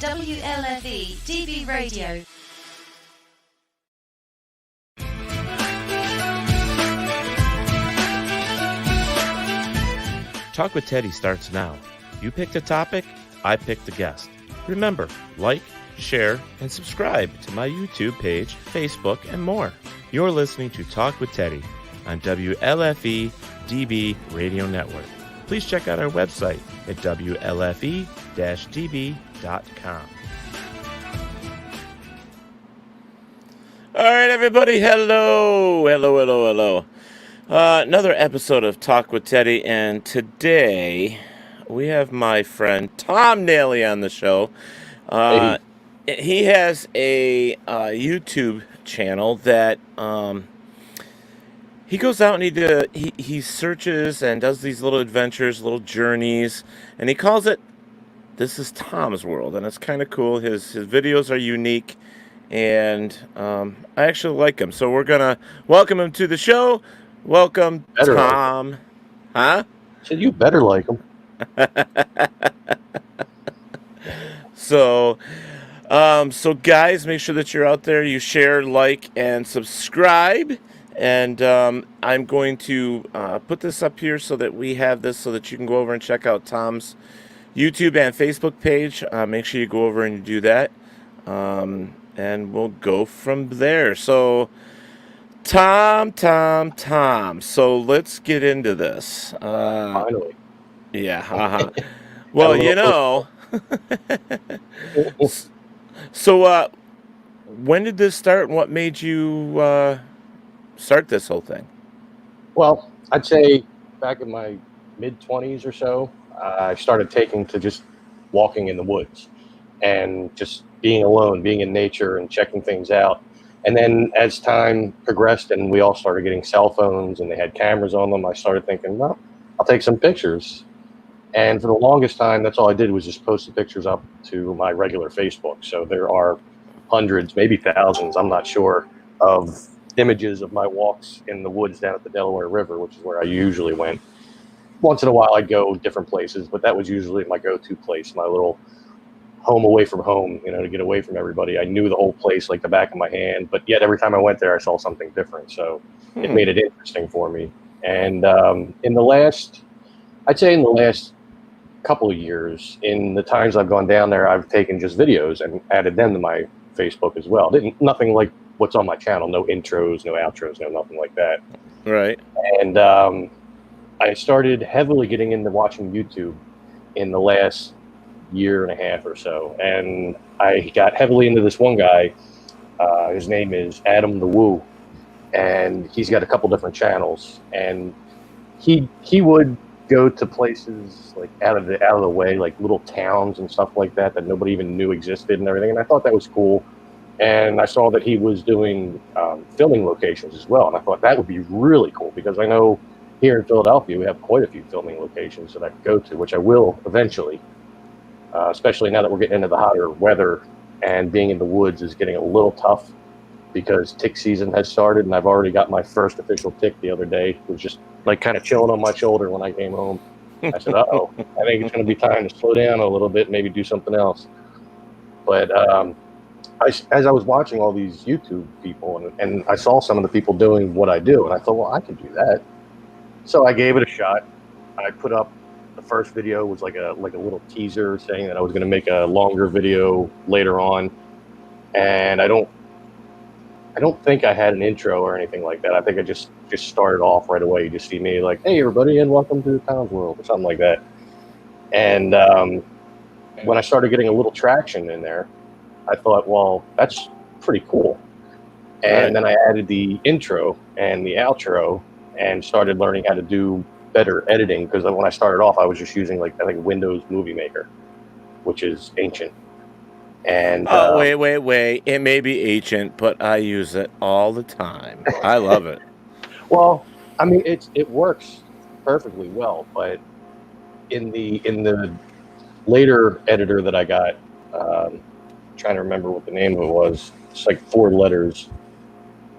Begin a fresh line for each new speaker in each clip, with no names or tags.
WLFE DB Radio.
Talk with Teddy starts now. You pick the topic, I pick the guest. Remember, like, share, and subscribe to my YouTube page, Facebook, and more. You're listening to Talk with Teddy on WLFE DB Radio Network. Please check out our website at WLFE-DB.com. All right, everybody, hello. Another episode of Talk with Teddy, and today we have my friend Tom Nally on the show.
Hey.
He has a YouTube channel that he goes out and he searches and does these little adventures, little journeys, and he calls it This is Tom's World, and it's kind of cool. His videos are unique, and I actually like him. So we're gonna welcome him to the show. Welcome,
Better
Tom.
like
Huh?
So you better like him.
So guys, make sure that you're out there. You share, like, and subscribe. And I'm going to put this up here so that we have this so that you can go over and check out Tom's YouTube and Facebook page. Make sure you go over and do that. And we'll go from there. So, Tom. So let's get into this.
Finally.
Yeah. Well, you know. So, when did this start, and what made you start this whole thing?
Well, I'd say back in my mid-20s or so, I started taking to just walking in the woods and just being alone, being in nature and checking things out. And then as time progressed and we all started getting cell phones and they had cameras on them, I started thinking, well, I'll take some pictures. And for the longest time, that's all I did was just post the pictures up to my regular Facebook. So there are hundreds, maybe thousands, I'm not sure, of images of my walks in the woods down at the Delaware River, which is where I usually went. Once in a while, I'd go different places, but that was usually my go-to place, my little home away from home, to get away from everybody. I knew the whole place like the back of my hand, but yet every time I went there, I saw something different. So it made it interesting for me. And in the last couple of years, in the times I've gone down there, I've taken just videos and added them to my Facebook as well. Nothing like what's on my channel, no intros, no outros, no nothing like that.
Right.
And I started heavily getting into watching YouTube in the last year and a half or so. And I got heavily into this one guy. His name is Adam the Woo. And he's got a couple different channels. And he would go to places like out of the way, like little towns and stuff like that nobody even knew existed and everything. And I thought that was cool. And I saw that he was doing filming locations as well. And I thought that would be really cool because I know here in Philadelphia, we have quite a few filming locations that I can go to, which I will eventually, especially now that we're getting into the hotter weather and being in the woods is getting a little tough because tick season has started. And I've already got my first official tick the other day. It was just like kind of chilling on my shoulder when I came home. I said, uh-oh, I think it's going to be time to slow down a little bit, maybe do something else. But as I was watching all these YouTube people and I saw some of the people doing what I do, and I thought, well, I could do that. So I gave it a shot. I put up the first video was like a little teaser saying that I was going to make a longer video later on. And I don't think I had an intro or anything like that. I think I just started off right away. You just see me like, hey, everybody, and welcome to Tom's World or something like that. And when I started getting a little traction in there, I thought, well, that's pretty cool. And then I added the intro and the outro and started learning how to do better editing because when I started off, I was just using I think Windows Movie Maker, which is ancient. And
wait. It may be ancient, but I use it all the time. I love it.
Well, I mean, it works perfectly well, but in the later editor that I got, trying to remember what the name of it was. It's like 4 letters,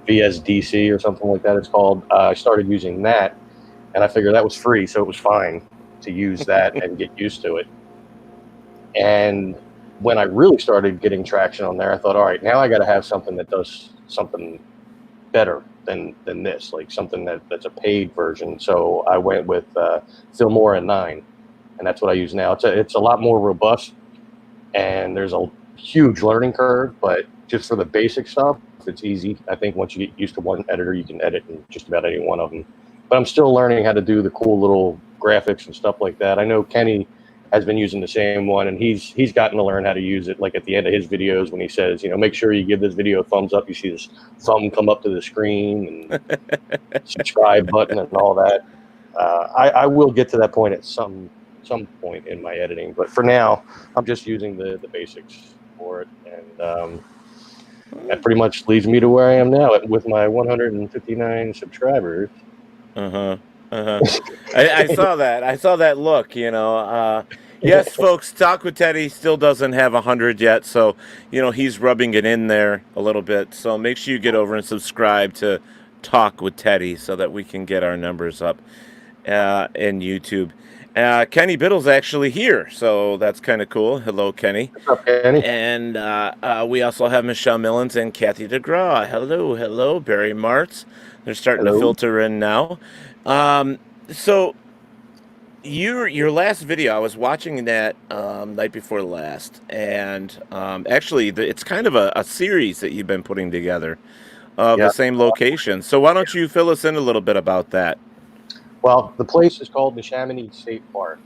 VSDC or something like that it's called. I started using that, and I figured that was free, so it was fine to use that and get used to it. And when I really started getting traction on there, I thought, all right, now I got to have something that does something better than this, like something that's a paid version. So I went with Filmora 9, and that's what I use now. It's a lot more robust, and there's a huge learning curve, but just for the basic stuff, it's easy. I think once you get used to one editor, you can edit in just about any one of them. But I'm still learning how to do the cool little graphics and stuff like that. I know Kenny has been using the same one, and he's gotten to learn how to use it. Like at the end of his videos, when he says, make sure you give this video a thumbs up, you see this thumb come up to the screen and subscribe button and all that. I will get to that point at some point in my editing, but for now, I'm just using the basics for it, and that pretty much leads me to where I am now with my 159 subscribers.
Uh-huh. Uh-huh. I saw that. I saw that look, Yes, folks, Talk with Teddy still doesn't have 100 yet, so, he's rubbing it in there a little bit. So make sure you get over and subscribe to Talk with Teddy so that we can get our numbers up in YouTube. Kenny Biddle's actually here, so that's kind of cool. Hello, Kenny.
What's up, Kenny?
And we also have Michelle Millens and Kathy DeGraw. Hello. Barry Martz. They're starting to filter in now. So your last video, I was watching that night before last, and actually, it's kind of a series that you've been putting together of the same location. So why don't you fill us in a little bit about that?
Well, the place is called the Chamonix State Park.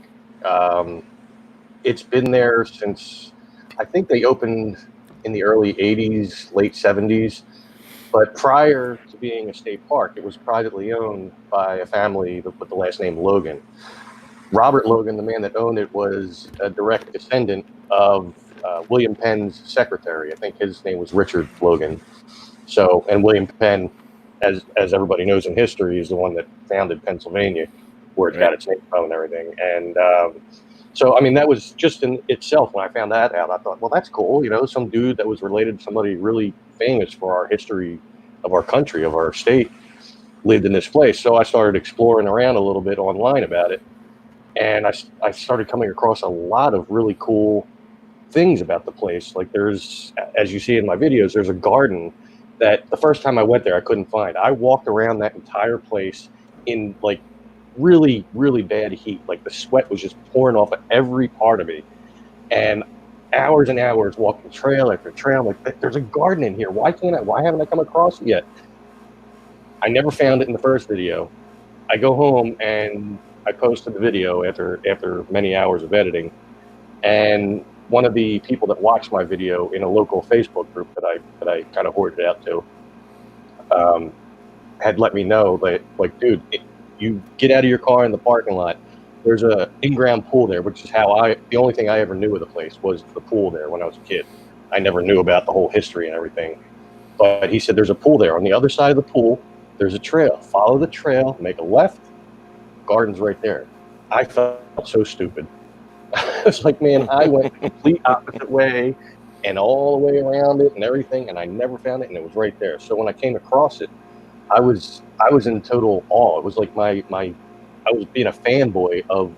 It's been there since, I think they opened in the early 80s, late 70s. But prior to being a state park, it was privately owned by a family with the last name Logan. Robert Logan, the man that owned it, was a direct descendant of William Penn's secretary. I think his name was Richard Logan. So, and William Penn, as everybody knows in history, is the one that founded Pennsylvania, where it got its name from and everything. And so, I mean, that was just in itself, when I found that out, I thought, well, that's cool. Some dude that was related to somebody really famous for our history of our country, of our state, lived in this place. So I started exploring around a little bit online about it. And I started coming across a lot of really cool things about the place. Like there's, as you see in my videos, there's a garden that the first time I went there, I couldn't find. I walked around that entire place in like really, really bad heat. Like the sweat was just pouring off of every part of me. And hours and hours walking trail after trail. Like, there's a garden in here. Why haven't I come across it yet? I never found it in the first video. I go home and I posted the video after many hours of editing. And one of the people that watched my video in a local Facebook group that I kind of hoarded out to, had let me know that, like, dude, you get out of your car in the parking lot. There's a in-ground pool there, which is the only thing I ever knew of the place was the pool there when I was a kid. I never knew about the whole history and everything. But he said, there's a pool there. On the other side of the pool, there's a trail. Follow the trail, make a left, garden's right there. I felt so stupid. I was like, man, I went the complete opposite way and all the way around it and everything, and I never found it, and it was right there. So when I came across it, I was in total awe. It was like I was being a fanboy of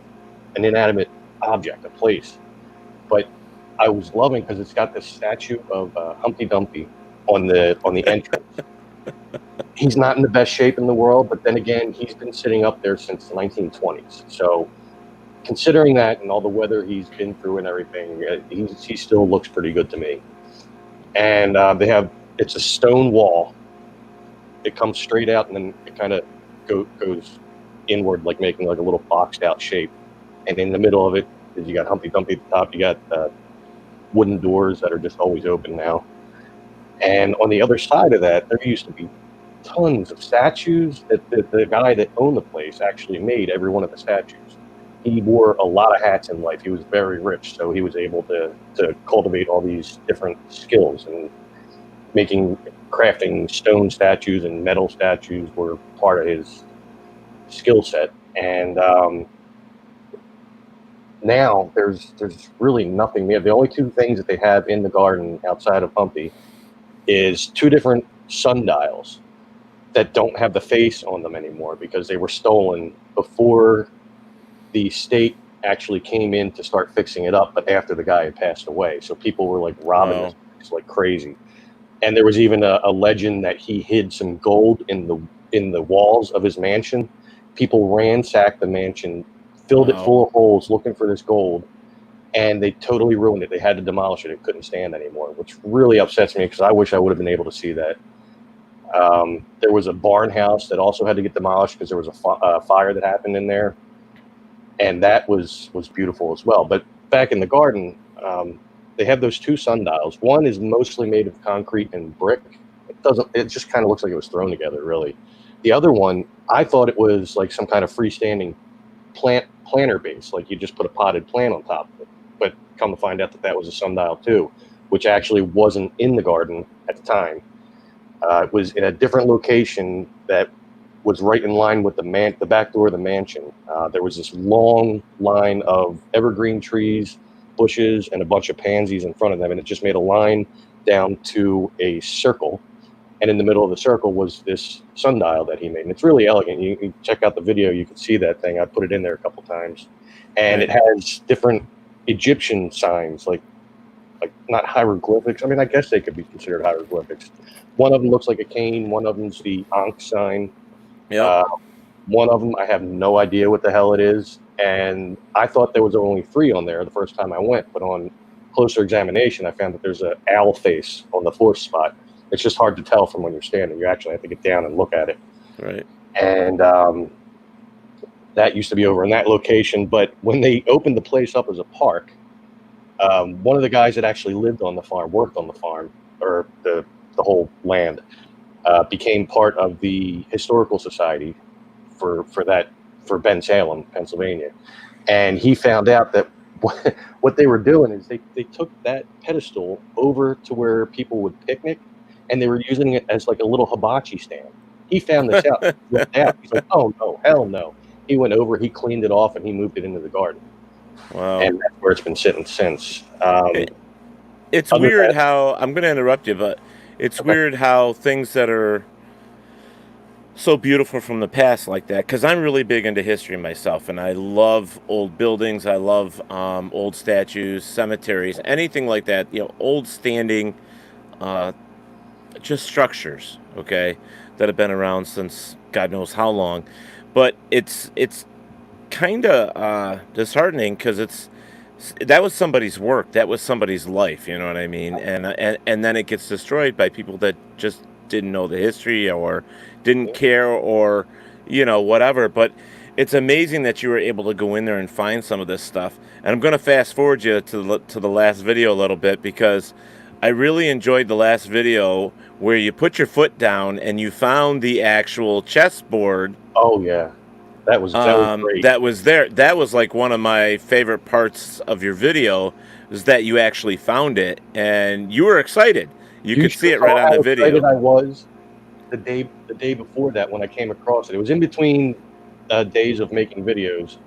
an inanimate object, a place. But I was loving because it's got this statue of Humpty Dumpty on the entrance. He's not in the best shape in the world, but then again, he's been sitting up there since the 1920s. So considering that and all the weather he's been through and everything, he still looks pretty good to me. And it's a stone wall. It comes straight out and then it kind of goes inward, like making like a little boxed out shape. And in the middle of it is you got Humpty Dumpty at the top. You got wooden doors that are just always open now. And on the other side of that, there used to be tons of statues that the guy that owned the place actually made every one of the statues. He wore a lot of hats in life. He was very rich, so he was able to cultivate all these different skills, and crafting stone statues and metal statues were part of his skill set. And now there's really nothing there. The only two things that they have in the garden outside of Humpty is two different sundials that don't have the face on them anymore because they were stolen before the state actually came in to start fixing it up, but after the guy had passed away. So people were like robbing this
Wow.
place like crazy. And there was even a legend that he hid some gold in the walls of his mansion. People ransacked the mansion, filled it
Wow.
full of holes looking for this gold, and they totally ruined it. They had to demolish it. It couldn't stand anymore, which really upsets me because I wish I would have been able to see that. There was a barn house that also had to get demolished because there was a fire that happened in there, and that was beautiful as well. But back in the garden, they have those two sundials. One is mostly made of concrete and brick. It just kind of looks like it was thrown together, really. The other one, I thought it was like some kind of freestanding planter base, like you just put a potted plant on top of it. But come to find out that that was a sundial too, which actually wasn't in the garden at the time. It was in a different location that was right in line with the back door of the mansion. There was this long line of evergreen trees, bushes, and a bunch of pansies in front of them, and it just made a line down to a circle. And in the middle of the circle was this sundial that he made, and it's really elegant. You check out the video; you can see that thing. I put it in there a couple times, and
Right.
it has different Egyptian signs, like not hieroglyphics. I mean, I guess they could be considered hieroglyphics. One of them looks like a cane. One of them's the Ankh sign.
Yep.
Uh, one of them, I have no idea what the hell it is, and I thought there was only three on there the first time I went, but on closer examination, I found that there's an owl face on the fourth spot. It's just hard to tell from when you're standing. You actually have to get down and look at it.
Right.
And that used to be over in that location, but when they opened the place up as a park, one of the guys that actually lived on the farm, worked on the farm, or the whole land, became part of the historical society for Bensalem, Pennsylvania, and he found out that what they were doing is they took that pedestal over to where people would picnic, and they were using it as like a little hibachi stand. He found this out, flipped out. He's like, "Oh no, hell no!" He went over, he cleaned it off, and he moved it into the garden,
Wow.
and that's where it's been sitting since.
It's
Other than
weird
that,
how I'm going to interrupt you, but it's
okay,
weird how things that are so beautiful from the past like that. Because I'm really big into history myself, and I love old buildings. I love old statues, cemeteries, anything like that. Old standing, uh, just structures. Okay, that have been around since God knows how long. But it's kind of disheartening because that was somebody's work, that was somebody's life, you know what I mean, and then it gets destroyed by people that just didn't know the history or didn't care or whatever. But it's amazing that you were able to go in there and find some of this stuff. And I'm going to fast forward you to the last video a little bit because I really enjoyed the last video where you put your foot down and you found the actual chessboard
oh yeah, that was great.
that was there. That was like one of my favorite parts of your video, is that you actually found it and you were excited. You
You
could
should
see
have
it right
saw
on
how
the
excited
video.
I was the day before that when I came across it. It was in between days of making videos,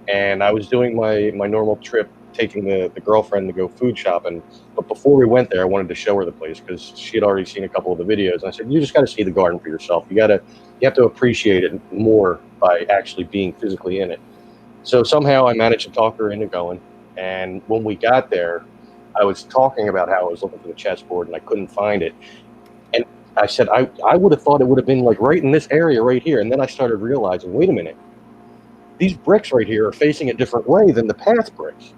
and I was doing my normal trip, taking the girlfriend to go food shopping. But before we went there, I wanted to show her the place because she had already seen a couple of the videos. And I said, "You just got to see the garden for yourself. You have to appreciate it more by actually being physically in it." So somehow I managed to talk her into going. And when we got there, I was talking about how I was looking for the chessboard and I couldn't find it. And I said, I would have thought it would have been like right in this area right here. And then I started realizing, wait a minute, these bricks right here are facing a different way than the path bricks.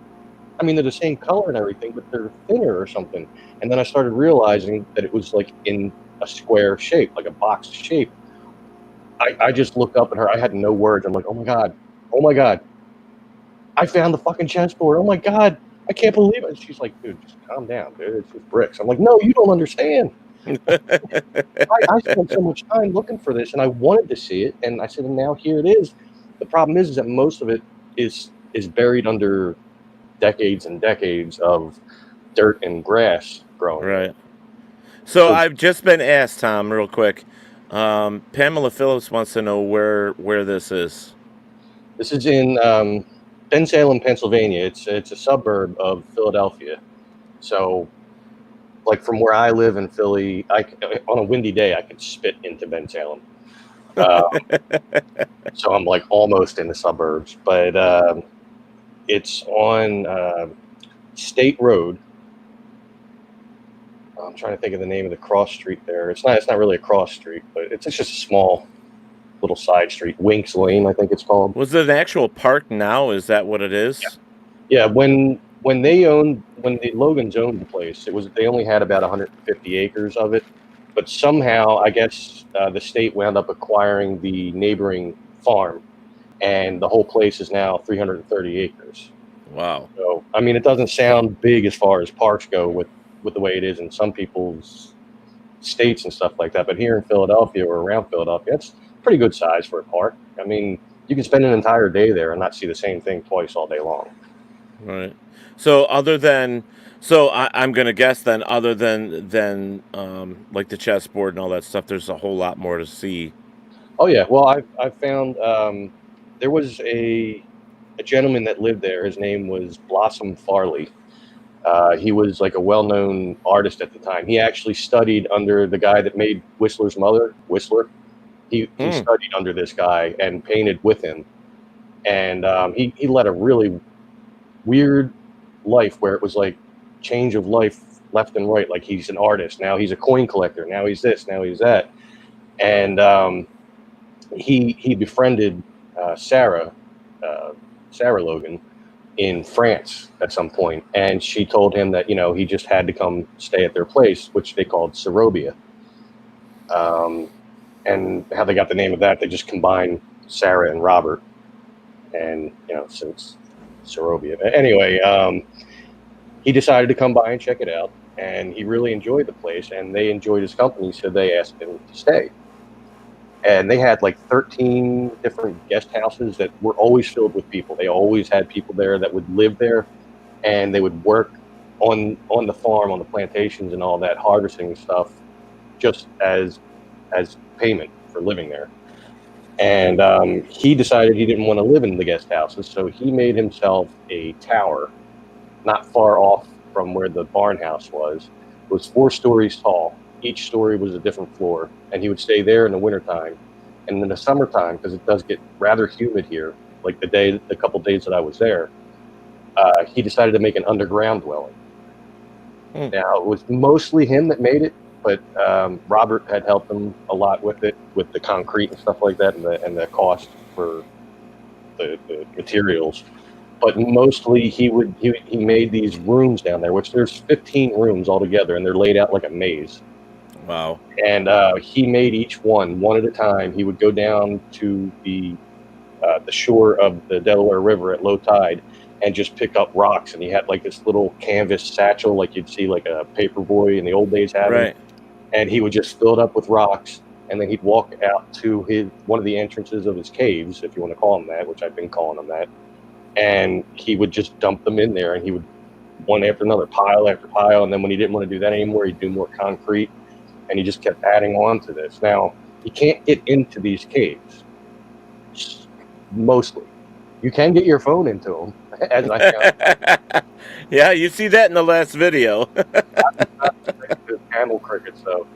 I mean, they're the same color and everything, but they're thinner or something. And then I started realizing that it was like in a square shape, like a box shape. I just looked up at her. I had no words. I'm like, oh my God. Oh my God. I found the fucking chessboard. Oh my God. I can't believe it. She's like, dude, just calm down, dude. It's just bricks. I'm like, no, you don't understand. I spent so much time looking for this and I wanted to see it. And I said, and now here it is. The problem is that most of it is buried under decades and decades of dirt and grass growing in it.
Right. So
So
I've just been asked, Tom, real quick. Pamela Phillips wants to know where this is.
this is in Bensalem, Pennsylvania. It's a suburb of Philadelphia. So like from where I live in Philly, on a windy day I could spit into Bensalem. Uh, so I'm like almost in the suburbs, but It's on State Road. I'm trying to think of the name of the cross street there. It's not really a cross street, but it's just a small little side street. Winks Lane, I think it's called.
Was it an actual park now? Is that what it is?
Yeah, when the Logans owned the place, they only had about 150 acres of it, but somehow I guess the state wound up acquiring the neighboring farm, and the whole place is now 330 acres.
Wow.
So I mean, it doesn't sound big as far as parks go with the way it is in some people's states and stuff like that, but here in Philadelphia or around Philadelphia, it's pretty good size for a park. I mean, you can spend an entire day there and not see the same thing twice all day long.
Right. So I'm gonna guess then, other than like the chessboard and all that stuff, there's a whole lot more to see.
Oh yeah, well I've found there was a gentleman that lived there. His name was Blossom Farley. He was like a well-known artist at the time. He actually studied under the guy that made Whistler's mother, Whistler. He
Hmm.
studied under this guy and painted with him, and he led a really weird life where it was like change of life left and right. Like he's an artist now, he's a coin collector now, he's this, now he's that, and he befriended Sarah Sarah Logan in France at some point, and she told him that he just had to come stay at their place, which they called Serobia. And how they got the name of that, they just combined Sarah and Robert, and since Serobia. Anyway, he decided to come by and check it out, and he really enjoyed the place, and they enjoyed his company, so they asked him to stay. And they had like 13 different guest houses that were always filled with people. They always had people there that would live there, and they would work on the farm, on the plantations and all that, harvesting stuff, just as payment for living there. And he decided he didn't want to live in the guest houses, so he made himself a tower not far off from where the barn house was. It was 4 stories tall. Each story was a different floor, and he would stay there in the wintertime. And in the summertime, because it does get rather humid here, like the couple days that I was there, he decided to make an underground dwelling. Now, it was mostly him that made it, but Robert had helped him a lot with it, with the concrete and stuff like that, and the cost for the materials. But mostly he made these rooms down there, which there's 15 rooms altogether, and they're laid out like a maze.
Wow.
And he made each one at a time. He would go down to the shore of the Delaware River at low tide and just pick up rocks. And he had like this little canvas satchel, like you'd see like a paper boy in the old days having.
Right.
And he would just fill it up with rocks, and then he'd walk out to one of the entrances of his caves, if you want to call them that, which I've been calling them that. And he would just dump them in there, and he would one after another, pile after pile. And then when he didn't want to do that anymore, he'd do more concrete, and he just kept adding on to this. Now, you can't get into these caves, mostly. You can get your phone into them, as I found.
Yeah, you see that in the last video.
Camel crickets, though.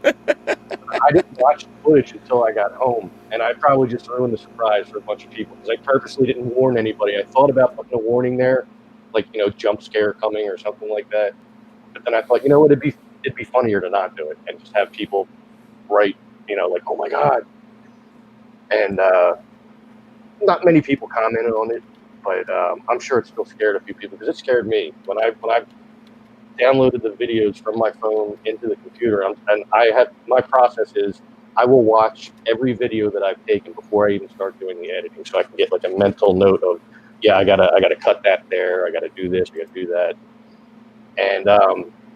I didn't watch the footage until I got home, and I probably just ruined the surprise for a bunch of people because I purposely didn't warn anybody. I thought about putting a warning there, like jump scare coming or something like that. But then I thought, what, it'd be funnier to not do it and just have people write, like, oh my god. And not many people commented on it, but I'm sure it still scared a few people because it scared me when I downloaded the videos from my phone into the computer, and my process is I will watch every video that I've taken before I even start doing the editing, so I can get like a mental note of, yeah, I gotta cut that there, I gotta do this, I gotta do that, and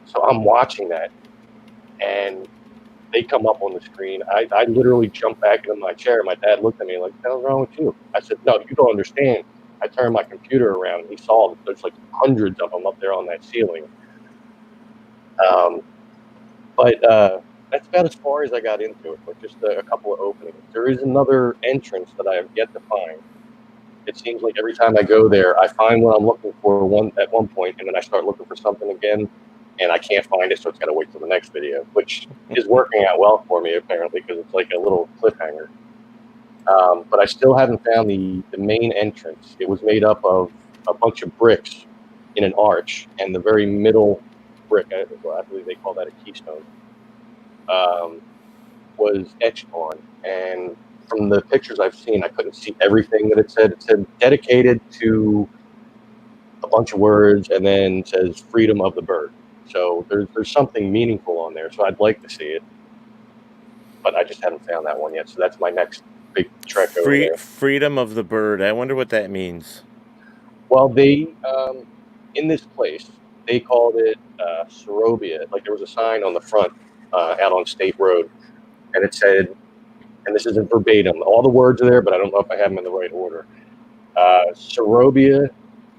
so I'm watching that, and they come up on the screen. I literally jumped back into my chair. My dad looked at me like, "What the hell's wrong with you?" I said, "No, you don't understand." I turned my computer around, and he saw that there's like hundreds of them up there on that ceiling. But that's about as far as I got into it, with just a couple of openings. There is another entrance that I have yet to find. It seems like every time I go there, I find what I'm looking for at one point, and then I start looking for something again, and I can't find it, so it's got to wait till the next video, which is working out well for me, apparently, because it's like a little cliffhanger. But I still haven't found the main entrance. It was made up of a bunch of bricks in an arch, and the very middle brick, I believe they call that a keystone, was etched on. And from the pictures I've seen, I couldn't see everything that it said. It said dedicated to a bunch of words, and then says freedom of the bird. So there's something meaningful on there. So I'd like to see it, but I just haven't found that one yet. So that's my next big trek over there.
Freedom of the bird. I wonder what that means.
Well, they in this place they called it Sorobia. Like there was a sign on the front out on State Road, and it said, and this isn't verbatim. All the words are there, but I don't know if I have them in the right order. Sorobia,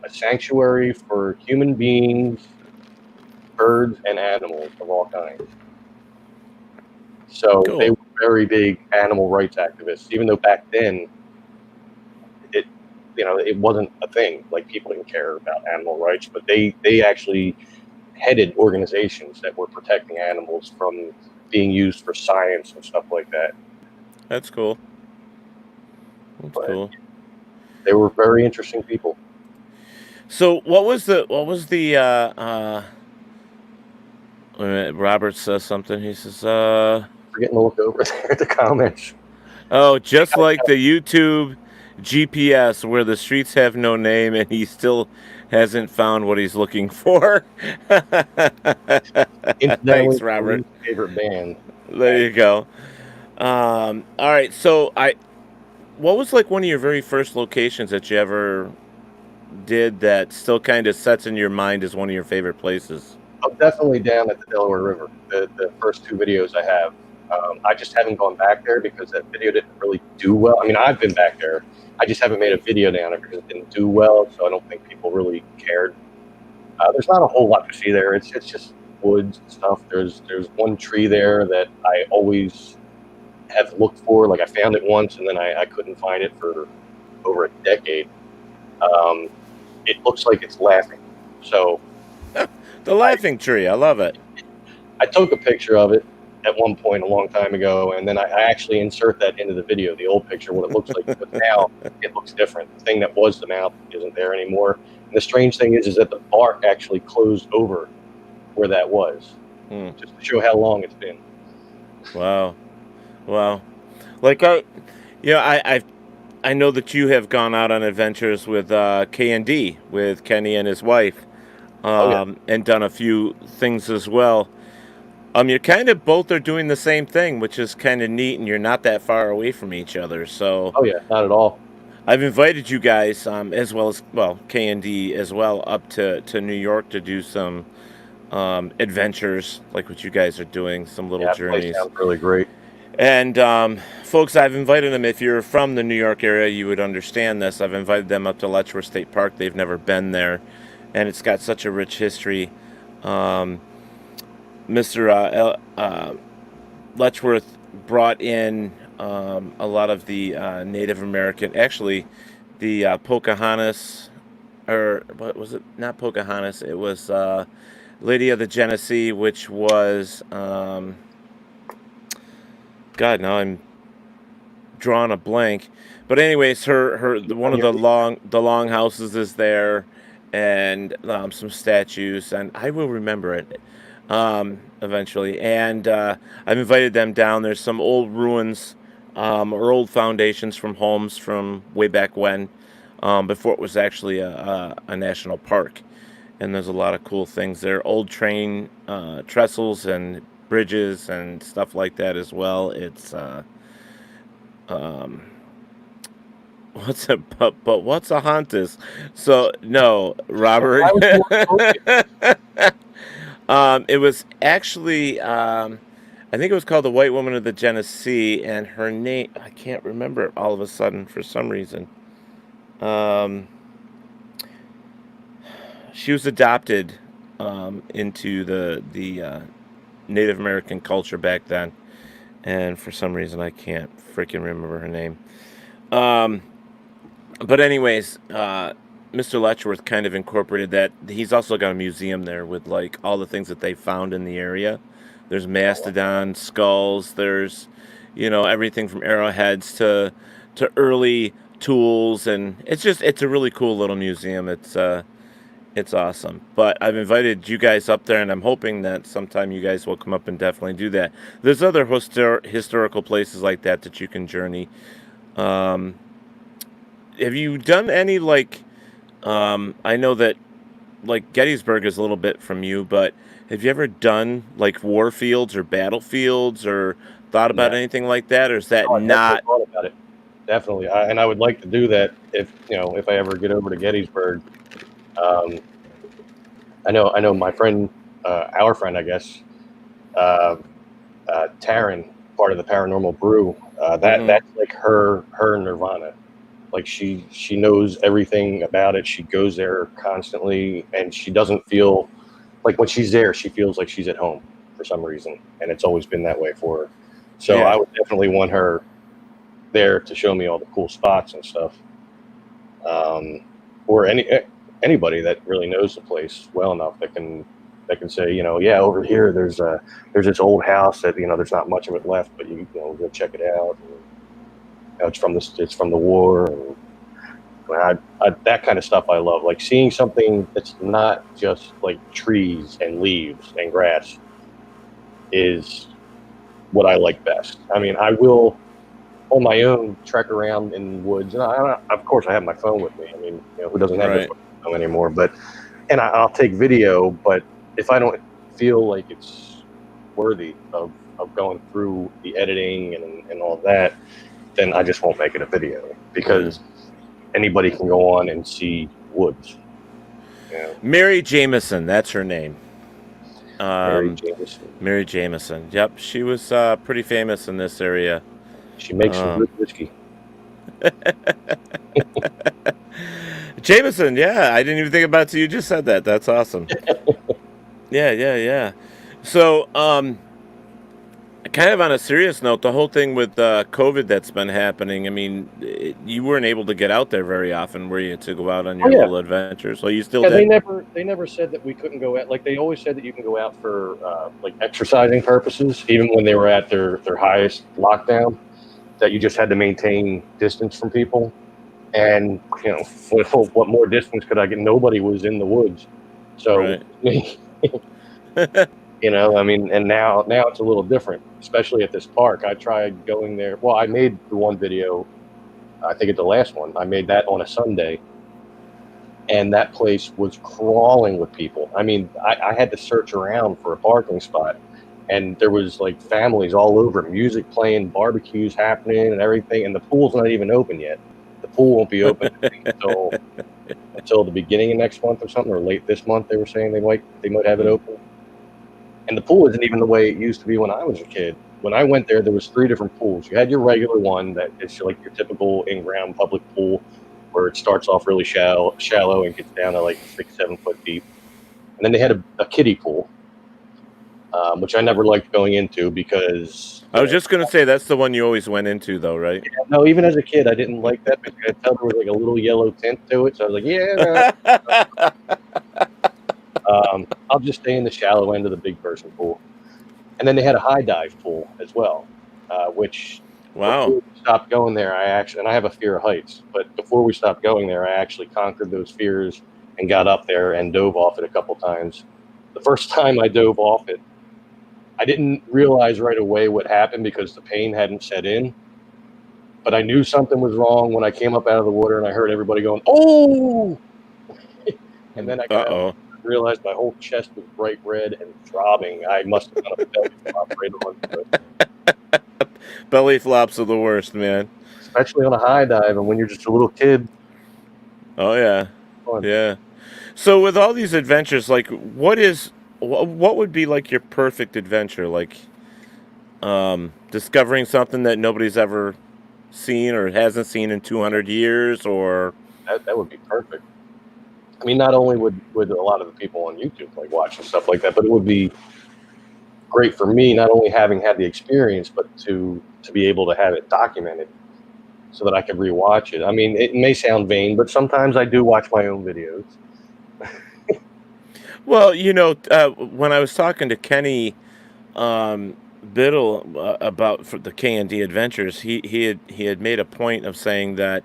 a sanctuary for human beings, birds, and animals of all kinds. So
Cool.
they were very big animal rights activists, even though back then it wasn't a thing. Like people didn't care about animal rights, but they actually headed organizations that were protecting animals from being used for science and stuff like that.
That's cool. That's cool.
They were very interesting people.
So what was the Robert says something. He says,
Forgetting to look over there at the comments.
oh, just like the YouTube GPS where the streets have no name and he still hasn't found what he's looking for. Thanks, Robert.
Favorite band.
There you go. All right, so what was like one of your very first locations that you ever did that still kind of sets in your mind as one of your favorite places?
I'm definitely down at the Delaware River. The first two videos I have, I just haven't gone back there because that video didn't really do well. I mean, I've been back there. I just haven't made a video down there because it didn't do well, so I don't think people really cared. There's not a whole lot to see there. It's just woods and stuff. There's one tree there that I always have looked for. Like I found it once, and then I couldn't find it for over a decade. It looks like it's laughing. So
the laughing tree, I love it.
I took a picture of it at one point a long time ago, and then I actually insert that into the video, the old picture, what it looks like. But now it looks different. The thing that was the mouth isn't there anymore. And the strange thing is that the bark actually closed over where that was, just to show how long it's been.
Wow. Like I know that you have gone out on adventures with K&D, with Kenny and his wife, and done a few things as well. You're kind of both are doing the same thing, which is kind of neat, and you're not that far away from each other. So
not at all.
I've invited you guys, as well as K&D as well, up to New York to do some adventures like what you guys are doing, some little journeys.
Place sounds really great.
And folks, I've invited them. If you're from the New York area, you would understand this. I've invited them up to Letchworth State Park. They've never been there, and it's got such a rich history. Mr. Letchworth brought in a lot of the Native American, actually, the Pocahontas, or what was it? Not Pocahontas. It was Lady of the Genesee, which was God. Now I'm drawing a blank. But anyways, her one of the long houses is there, and some statues, and I will remember it eventually. And I've invited them down. There's some old ruins or old foundations from homes from way back when, before it was actually a national park. And there's a lot of cool things there. Old train trestles and bridges and stuff like that as well. It's what's a but what's a Hontus? So no, Robert. It was actually I think it was called the White Woman of the Genesee, and her name I can't remember it all of a sudden for some reason. She was adopted into the Native American culture back then, and for some reason I can't freaking remember her name. But anyways, Mr. Letchworth kind of incorporated that. He's also got a museum there with like all the things that they found in the area. There's mastodon skulls. There's, everything from arrowheads to early tools, and it's a really cool little museum. It's awesome. But I've invited you guys up there, and I'm hoping that sometime you guys will come up and definitely do that. There's other historical places like that you can journey. Um, have you done any like? I know that like Gettysburg is a little bit from you, but have you ever done like war fields or battlefields or thought about
No,
anything like that, or is that
no, I definitely
not
thought about it. Definitely, and I would like to do that if if I ever get over to Gettysburg. Um, I know my friend, our friend, I guess, uh, Taryn, part of the Paranormal Brew.
hmm
That's like her Nirvana. Like she knows everything about it. She goes there constantly, and she doesn't feel like when she's there, she feels like she's at home for some reason, and it's always been that way for her. So I
Yeah,
would definitely want her there to show me all the cool spots and stuff, um, or anybody that really knows the place well enough that can say, yeah, over here there's this old house that there's not much of it left, but go check it out. And, it's from the war, and that kind of stuff I love. Like seeing something that's not just like trees and leaves and grass is what I like best. I mean, I will on my own trek around in woods, and of course I have my phone with me. I mean, who doesn't have their
right.
phone anymore? But I'll take video. But if I don't feel like it's worthy of going through the editing and all that, then I just won't make it a video
Yeah.
because anybody can go on and see woods.
Mary Jameson, that's her name.
Mary
Um,
Jameson.
Mary Jameson. Yep, she was pretty famous in this area.
She makes some
Um,
good whiskey.
Jameson, yeah, I didn't even think about it till you just said that. That's awesome. Yeah, yeah, yeah. So, kind of on a serious note, the whole thing with COVID that's been happening. I mean, you weren't able to get out there very often, were you, to go out on
Oh
your
yeah,
little adventures? Well, you still
yeah. They
did.
never said that we couldn't go out. Like they always said that you can go out for like exercising purposes, even when they were at their highest lockdown. That you just had to maintain distance from people. And what more distance could I get? Nobody was in the woods, so
Right.
I mean, and now it's a little different, especially at this park. I tried going there. Well, I made the one video. I think it's the last one. I made that on a Sunday, and that place was crawling with people. I mean, I had to search around for a parking spot, and there was like families all over, music playing, barbecues happening, and everything. And the pool's not even open yet. The pool won't be open until the beginning of next month or something, or late this month. They were saying they might have it open. And the pool isn't even the way it used to be when I was a kid. When I went there was 3 different pools. You had your regular one that is like your typical in-ground public pool, where it starts off really shallow and gets down to like 6-7 foot deep. And then they had a kiddie pool, which I never liked going into because
I was just gonna say that's the one you always went into, though, right?
no, even as a kid I didn't like that because I could tell there was like a little yellow tint to it. So I was like, yeah, no. I'll just stay in the shallow end of the big person pool. And then they had a high dive pool as well, which before
Wow.
we stopped going there, and I have a fear of heights, but before we stopped going there, I actually conquered those fears and got up there and dove off it a couple times. The first time I dove off it, I didn't realize right away what happened because the pain hadn't set in, but I knew something was wrong when I came up out of the water and I heard everybody going, "Oh!" And then I got out
Uh-oh.
and realized my whole chest was bright red and throbbing. I must have done a belly flop right onto it.
Belly flops are the worst, man.
Especially on a high dive, and when you're just a little kid.
Oh yeah,
Fun.
yeah. So with all these adventures, like, what would be like your perfect adventure? Like, discovering something that nobody's ever seen or hasn't seen in 200 years, or
That would be perfect. I mean, not only would a lot of the people on YouTube like watching stuff like that, but it would be great for me not only having had the experience, but to be able to have it documented so that I could rewatch it. I mean, it may sound vain, but sometimes I do watch my own videos.
well, when I was talking to Kenny Biddle about for the K and D Adventures, he had made a point of saying that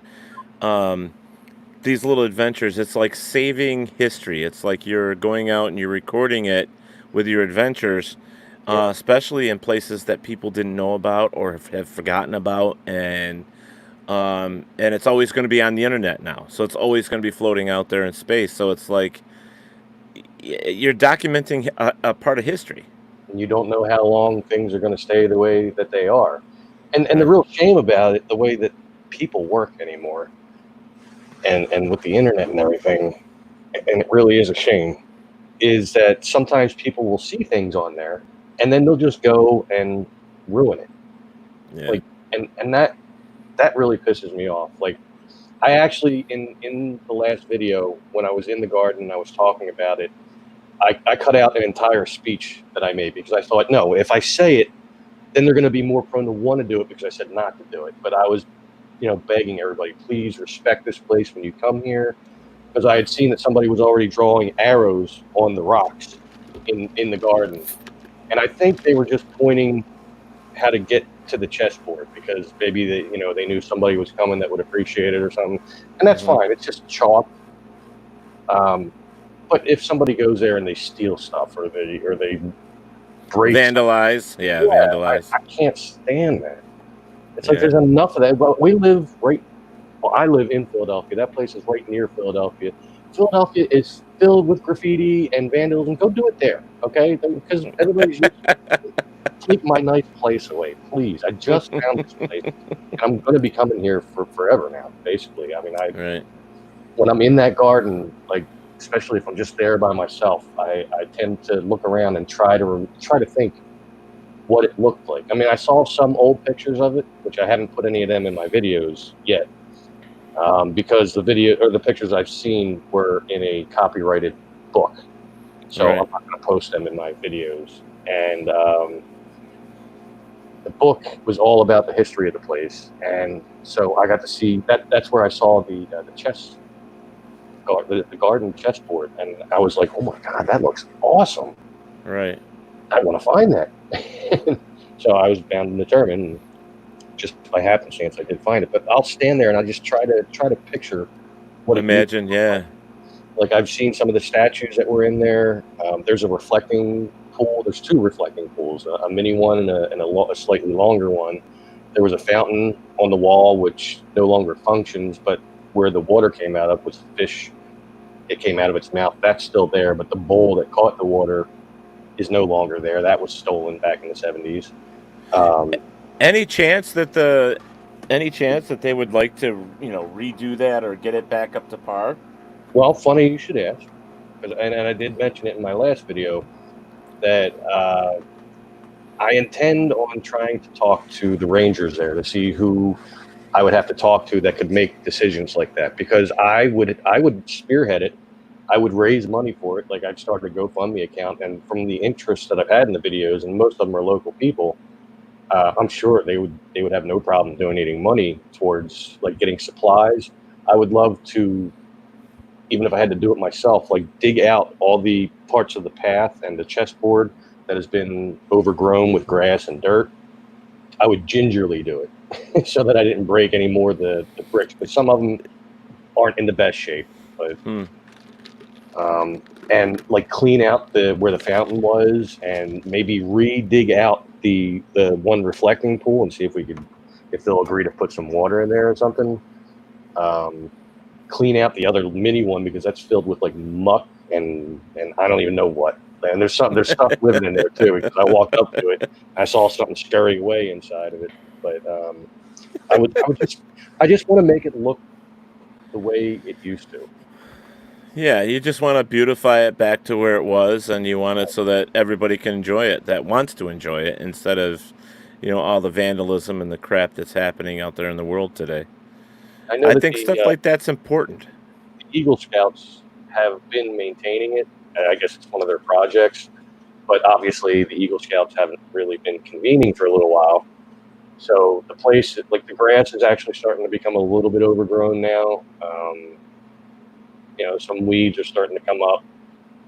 these little adventures. It's like saving history. It's like you're going out and you're recording it with your adventures,
Yeah.
especially in places that people didn't know about or have forgotten about, and it's always going to be on the internet now. So it's always going to be floating out there in space. So it's like you're documenting a part of history.
And you don't know how long things are going to stay the way that they are. And the
Right.
real shame about it, the way that people work anymore, and with the internet and everything, and it really is a shame, is that sometimes people will see things on there and then they'll just go and ruin it.
Yeah.
Like, and that really pisses me off. Like, I actually, in the last video, when I was in the garden, I was talking about it. I cut out an entire speech that I made because I thought, no, if I say it, then they're going to be more prone to want to do it because I said not to do it. But I was, begging everybody, please respect this place when you come here, because I had seen that somebody was already drawing arrows on the rocks in the garden, and I think they were just pointing how to get to the chessboard because maybe they knew somebody was coming that would appreciate it or something, and that's
Hmm.
fine. It's just chalk. But if somebody goes there and they steal stuff or they break stuff,
Vandalize. Yeah,
yeah,
vandalize.
I can't stand that. It's like
Yeah.
there's enough of that. Well, we live right. Well, I live in Philadelphia. That place is right near Philadelphia. Philadelphia is filled with graffiti and vandalism. Go do it there, okay? Because everybody's used to it. Take my nice place away, please. I just found this place, and I'm going to be coming here for forever now. Basically, I mean,
Right.
when I'm in that garden, like especially if I'm just there by myself, I tend to look around and try to think what it looked like. I mean, I saw some old pictures of it, which I haven't put any of them in my videos yet, because the video or the pictures I've seen were in a copyrighted book, so I'm
Right.
not going to post them in my videos. And the book was all about the history of the place, and so I got to see that. That's where I saw the the garden chessboard, and I was like, oh my god, that looks awesome.
Right.
I want to find that. So I was bound and determined. Just by happenstance, I did find it. But I'll stand there and I'll just try to picture what it used to
Imagine.
look like.
Yeah.
Like I've seen some of the statues that were in there. There's a reflecting pool. There's two reflecting pools, a mini one and a slightly longer one. There was a fountain on the wall which no longer functions, but where the water came out of was a fish. It came out of its mouth. That's still there, but the bowl that caught the water is no longer there. That was stolen back in the 70s. Um,
Any chance that the any chance that they would like to, redo that or get it back up to par?
well, funny you should ask, and I did mention it in my last video that I intend on trying to talk to the rangers there to see who I would have to talk to that could make decisions like that, because I would spearhead it. I would raise money for it. Like I'd start a GoFundMe account, and from the interest that I've had in the videos, and most of them are local people, I'm sure they would have no problem donating money towards like getting supplies. I would love to, even if I had to do it myself, like dig out all the parts of the path and the chessboard that has been overgrown with grass and dirt. I would gingerly do it so that I didn't break any more of the bricks, but some of them aren't in the best shape. But
Hmm.
and like clean out the where the fountain was, and maybe re-dig out the one reflecting pool and see if they'll agree to put some water in there or something. Um, Clean out the other mini one because that's filled with like muck and I don't even know what. And there's stuff living in there too because I walked up to it, I saw something scurry away inside of it. But I just want to make it look the way it used to.
Yeah, you just want to beautify it back to where it was, and you want it so that everybody can enjoy it, that wants to enjoy it, instead of, all the vandalism and the crap that's happening out there in the world today.
I know
I
that
think stuff like that's important.
the Eagle Scouts have been maintaining it. I guess it's one of their projects, but obviously the Eagle Scouts haven't really been convening for a little while. So the place, like the grass, is actually starting to become a little bit overgrown now. Some weeds are starting to come up.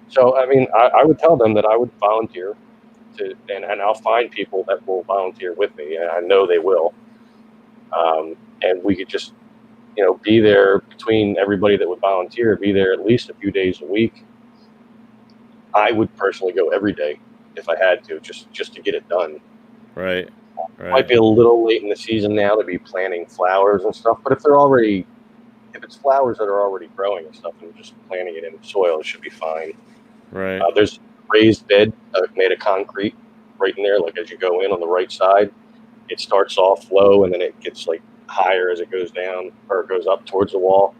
So I mean, I would tell them that I would volunteer and I'll find people that will volunteer with me, and I know they will. And we could just be there between everybody that would volunteer, be there at least a few days a week. I would personally go every day if I had to, just to get it done.
Right.
Might be a little late in the season now to be planting flowers and stuff, but if it's flowers that are already growing and stuff and just planting it in soil, it should be fine.
Right.
There's raised bed made of concrete right in there, like as you go in on the right side. It starts off low and then it gets like higher as it goes down or it goes up towards the wall.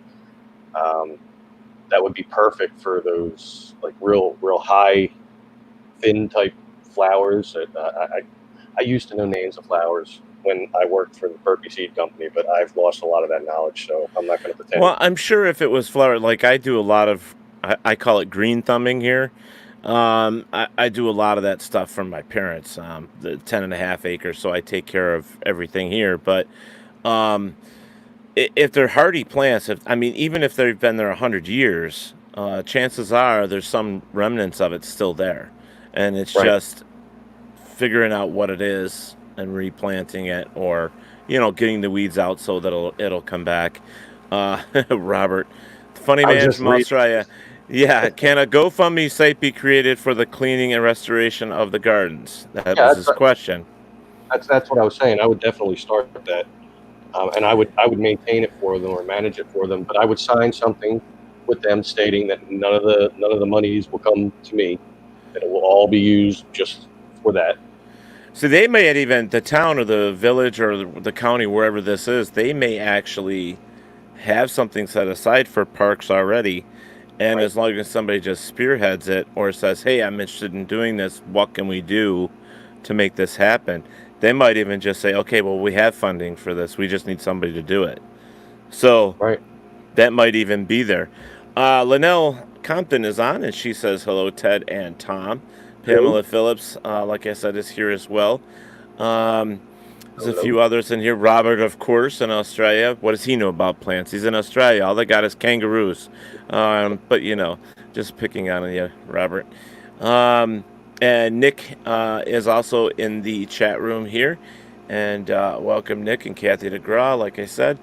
That would be perfect for those like real high, thin type flowers. I used to know names of flowers when I worked for the Burpee Seed Company, but I've lost a lot of that knowledge, so I'm not going to pretend.
Well, I'm sure if it was flower, like I do a lot of, I call it green thumbing here. I do a lot of that stuff from my parents, the 10.5 acres, so I take care of everything here. But um, if they're hardy plants, even if they've been there 100 years, chances are there's some remnants of it still there, and it's
Right.
just figuring out what it is and replanting it, or getting the weeds out so that it'll come back. Robert, the funny
I was
man
just
from
reading.
Australia. Yeah, can a GoFundMe site be created for the cleaning and restoration of the gardens? That
Yeah,
was his question.
that's what I was saying. I would definitely start with that, and I would maintain it for them or manage it for them. But I would sign something with them stating that none of the monies will come to me. That it will all be used just for that.
So they may even, the town or the village or the county, wherever this is, they may actually have something set aside for parks already. And
Right.
as long as somebody just spearheads it or says, hey, I'm interested in doing this, what can we do to make this happen? They might even just say, okay, well, we have funding for this. We just need somebody to do it. So
Right.
that might even be there. Linnell Compton is on, and she says, hello, Ted and Tom.
Hello.
Pamela Phillips, like I said, is here as well. Um, there's a
Hello.
few others in here. Robert, of course, in Australia. What does he know about plants? He's in Australia. All they got is kangaroos. But, just picking on you, Robert. And Nick is also in the chat room here. And welcome, Nick and Kathy DeGraw, like I said.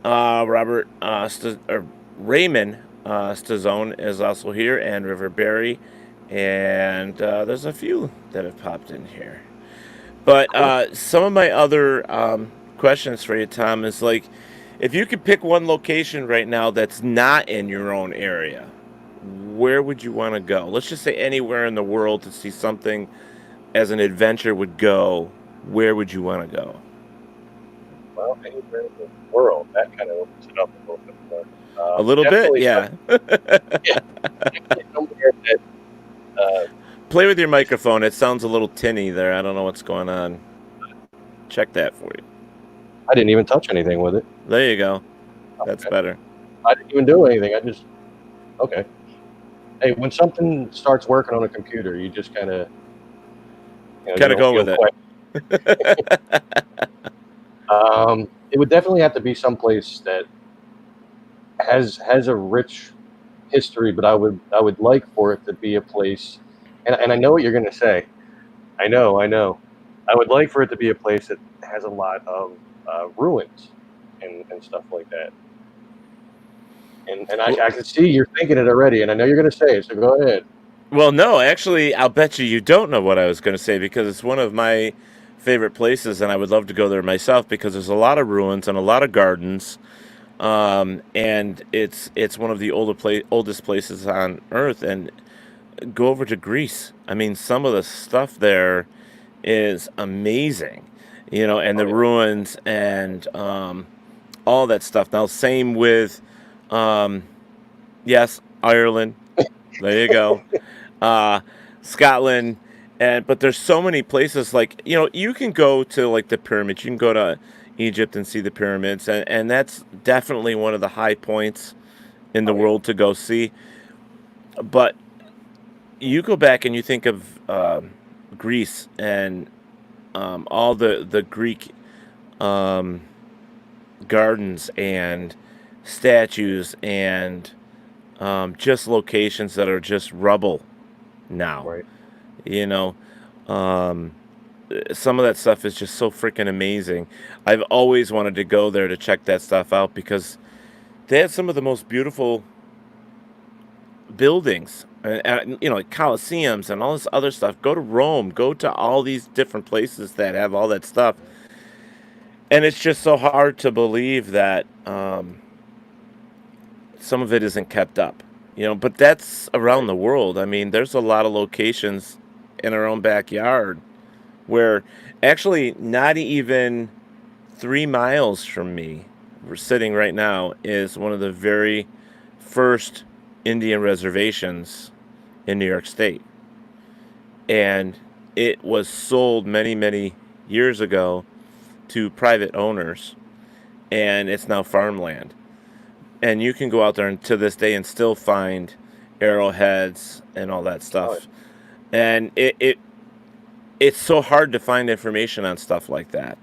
Robert Raymond Stazone is also here, and River Berry. And there's a few that have popped in here. But
Cool.
some of my other questions for you, Tom, is like, if you could pick one location right now that's not in your own area, where would you want to go? Let's just say anywhere in the world to see something as an adventure would go. Where would you want to go?
Well, anywhere in the world, that kind of opens it up a little bit more.
A little bit,
Definitely,
yeah.
yeah, somewhere that
Play with your microphone. It sounds a little tinny there. I don't know what's going on. Check that for you.
I didn't even touch anything with it.
There you go. That's
Okay.
better.
I didn't even do anything. Okay. Hey, when something starts working on a computer, you just kind of,
Kind of go with it.
It would definitely have to be someplace that has a rich history, but I would like for it to be a place, and I know what you're going to say. I know. I would like for it to be a place that has a lot of ruins and stuff like that. And I can see you're thinking it already, and I know you're going to say it, so go ahead.
Well, no, actually, I'll bet you don't know what I was going to say because it's one of my favorite places, and I would love to go there myself because there's a lot of ruins and a lot of gardens, and it's one of the oldest places on Earth. And go over to Greece. I mean, some of the stuff there is amazing, and
Oh
the
yeah,
ruins and all that stuff. Now, same with, um, yes, Ireland. There you go. uh, Scotland, but there's so many places like you can go to like the pyramids. You can go to Egypt and see the pyramids, and that's definitely one of the high points in the
oh yeah,
world to go see. But you go back and you think of Greece and all the Greek um, gardens and statues and just locations that are just rubble now.
right.
You know, um, some of that stuff is just so freaking amazing. I've always wanted to go there to check that stuff out because they had some of the most beautiful buildings, and like coliseums and all this other stuff. Go to Rome, go to all these different places that have all that stuff, and it's just so hard to believe that some of it isn't kept up. But that's around
Right.
the world. I mean, there's a lot of locations in our own backyard where actually not even 3 miles from me, we're sitting right now, is one of the very first Indian reservations in New York State. And it was sold many, many years ago to private owners, and it's now farmland. And you can go out there and to this day and still find arrowheads and all that
Oh,
stuff. And it's so hard to find information on stuff like that.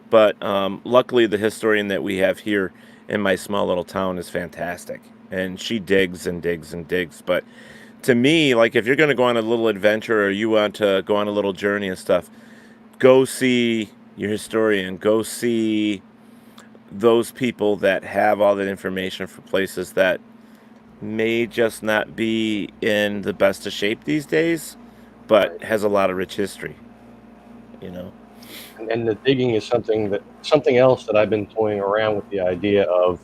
But luckily, the historian that we have here in my small little town is fantastic, and she digs and digs and digs. But to me, like if you're going to go on a little adventure or you want to go on a little journey and stuff, go see your historian. Go see those people that have all that information for places that may just not be in the best of shape these days, but
right.
has a lot of rich history. You know.
And the digging is something else that I've been toying around with the idea of.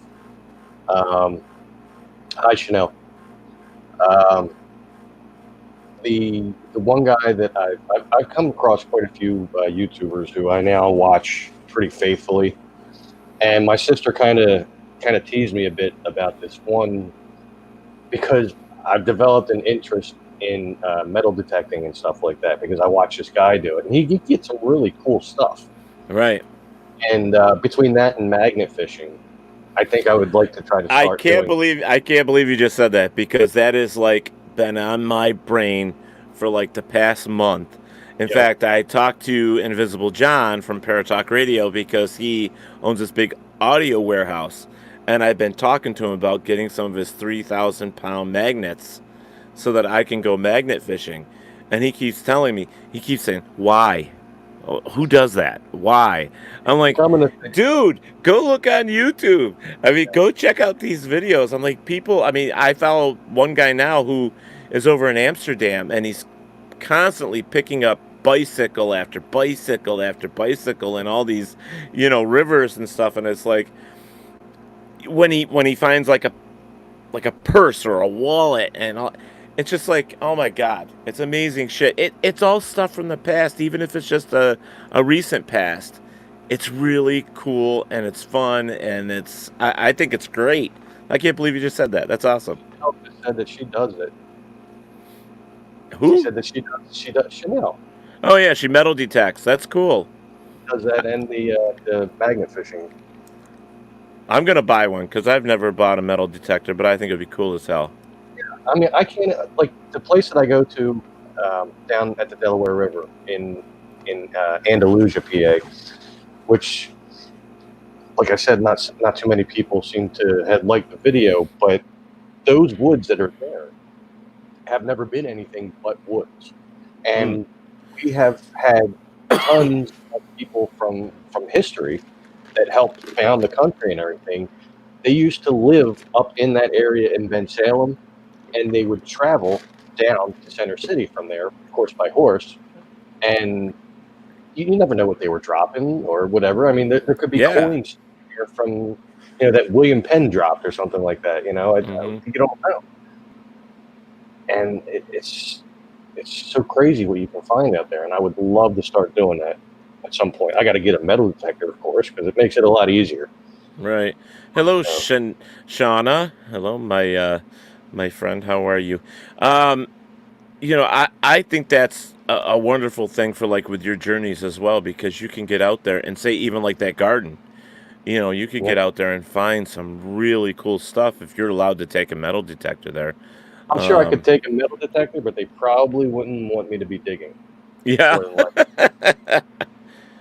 Um, Hi, Chanel. Um, the one guy that I've come across quite a few YouTubers who I now watch pretty faithfully, and my sister kind of teased me a bit about this one because I've developed an interest in metal detecting and stuff like that because I watch this guy do it, and he gets some really cool stuff.
Right.
And between that and magnet fishing, I think I would like to try to start doing.
I can't believe you just said that because that is like been on my brain for like the past month. In
Yep.
fact, I talked to Invisible John from Paratalk Radio because he owns this big audio warehouse, and I've been talking to him about getting some of his 3,000-pound magnets so that I can go magnet fishing. And he keeps telling me, he keeps saying, "Why? Who does that? Why?" I'm like,
So I'm gonna
dude, go look on YouTube. I mean, go check out these videos. I'm like, people, I mean, I follow one guy now who is over in Amsterdam, and he's constantly picking up bicycle after bicycle after bicycle in all these, rivers and stuff. And it's like when he finds like a purse or a wallet and all, it's just like, oh my god, it's amazing shit. It's all stuff from the past, even if it's just a recent past. It's really cool and it's fun and I think it's great. I can't believe you just said that. That's awesome.
Chanel just said that she does it. She
Who?
said that she does Chanel
Oh yeah, she metal detects. That's cool.
does that and the magnet fishing.
I'm gonna buy one because I've never bought a metal detector, but I think it'd be cool as hell.
I mean, I can't like the place that I go to down at the Delaware River in Andalusia, PA, which, like I said, not too many people seem to have liked the video, but those woods that are there have never been anything but woods,
Hmm.
and we have had tons of people from history that helped found the country and everything. They used to live up in that area in Ben Salem, and they would travel down to Center City from there, of course, by horse. And you never know what they were dropping or whatever. I mean, there could be
Yeah.
coins here from that William Penn dropped or something like that.
Hmm.
You don't know, and it's so crazy what you can find out there. And I would love to start doing that at some point. I got to get a metal detector, of course, because it makes it a lot easier.
Right. Hello,
Uh,
Shauna. Hello, my friend. How are you? Um, I think that's a wonderful thing for like with your journeys as well because you can get out there and say even like that garden. You could
yeah.
get out there and find some really cool stuff if you're allowed to take a metal detector there.
I'm sure I could
Um,
take a metal detector, but they probably wouldn't want me to be digging
yeah,
more than likely.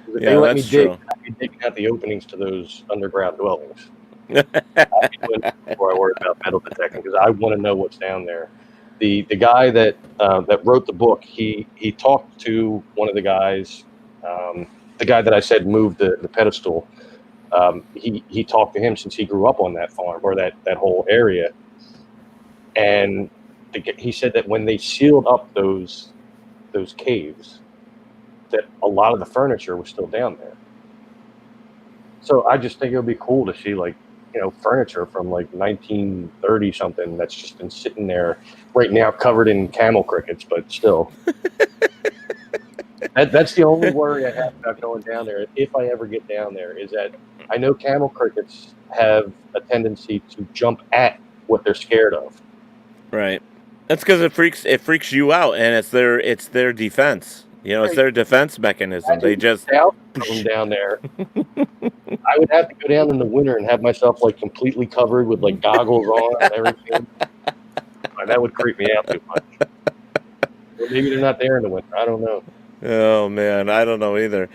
'Cause if they
yeah,
let me
that's
dig,
true.
I'd be digging out the openings to those underground dwellings. I'd be doing that before I worry about metal detecting because I want to know what's down there. The guy that wrote the book, he talked to one of the guys, the guy that I said moved the pedestal. he talked to him since he grew up on that farm or that whole area, and he said that when they sealed up those caves, that a lot of the furniture was still down there. So I just think it would be cool to see, like, furniture from like 1930 something that's just been sitting there right now covered in camel crickets, but still. That's the only worry I have about going down there, if I ever get down there, is that I know camel crickets have a tendency to jump at what they're scared of.
Right. That's because it freaks you out, and it's their defense. It's
Right.
their defense mechanism. They just
Going down there. I would have to go down in the winter and have myself like completely covered with like goggles on and everything. That would creep me out too much. Or maybe they're not there in the winter. I don't know.
Oh man, I don't know either.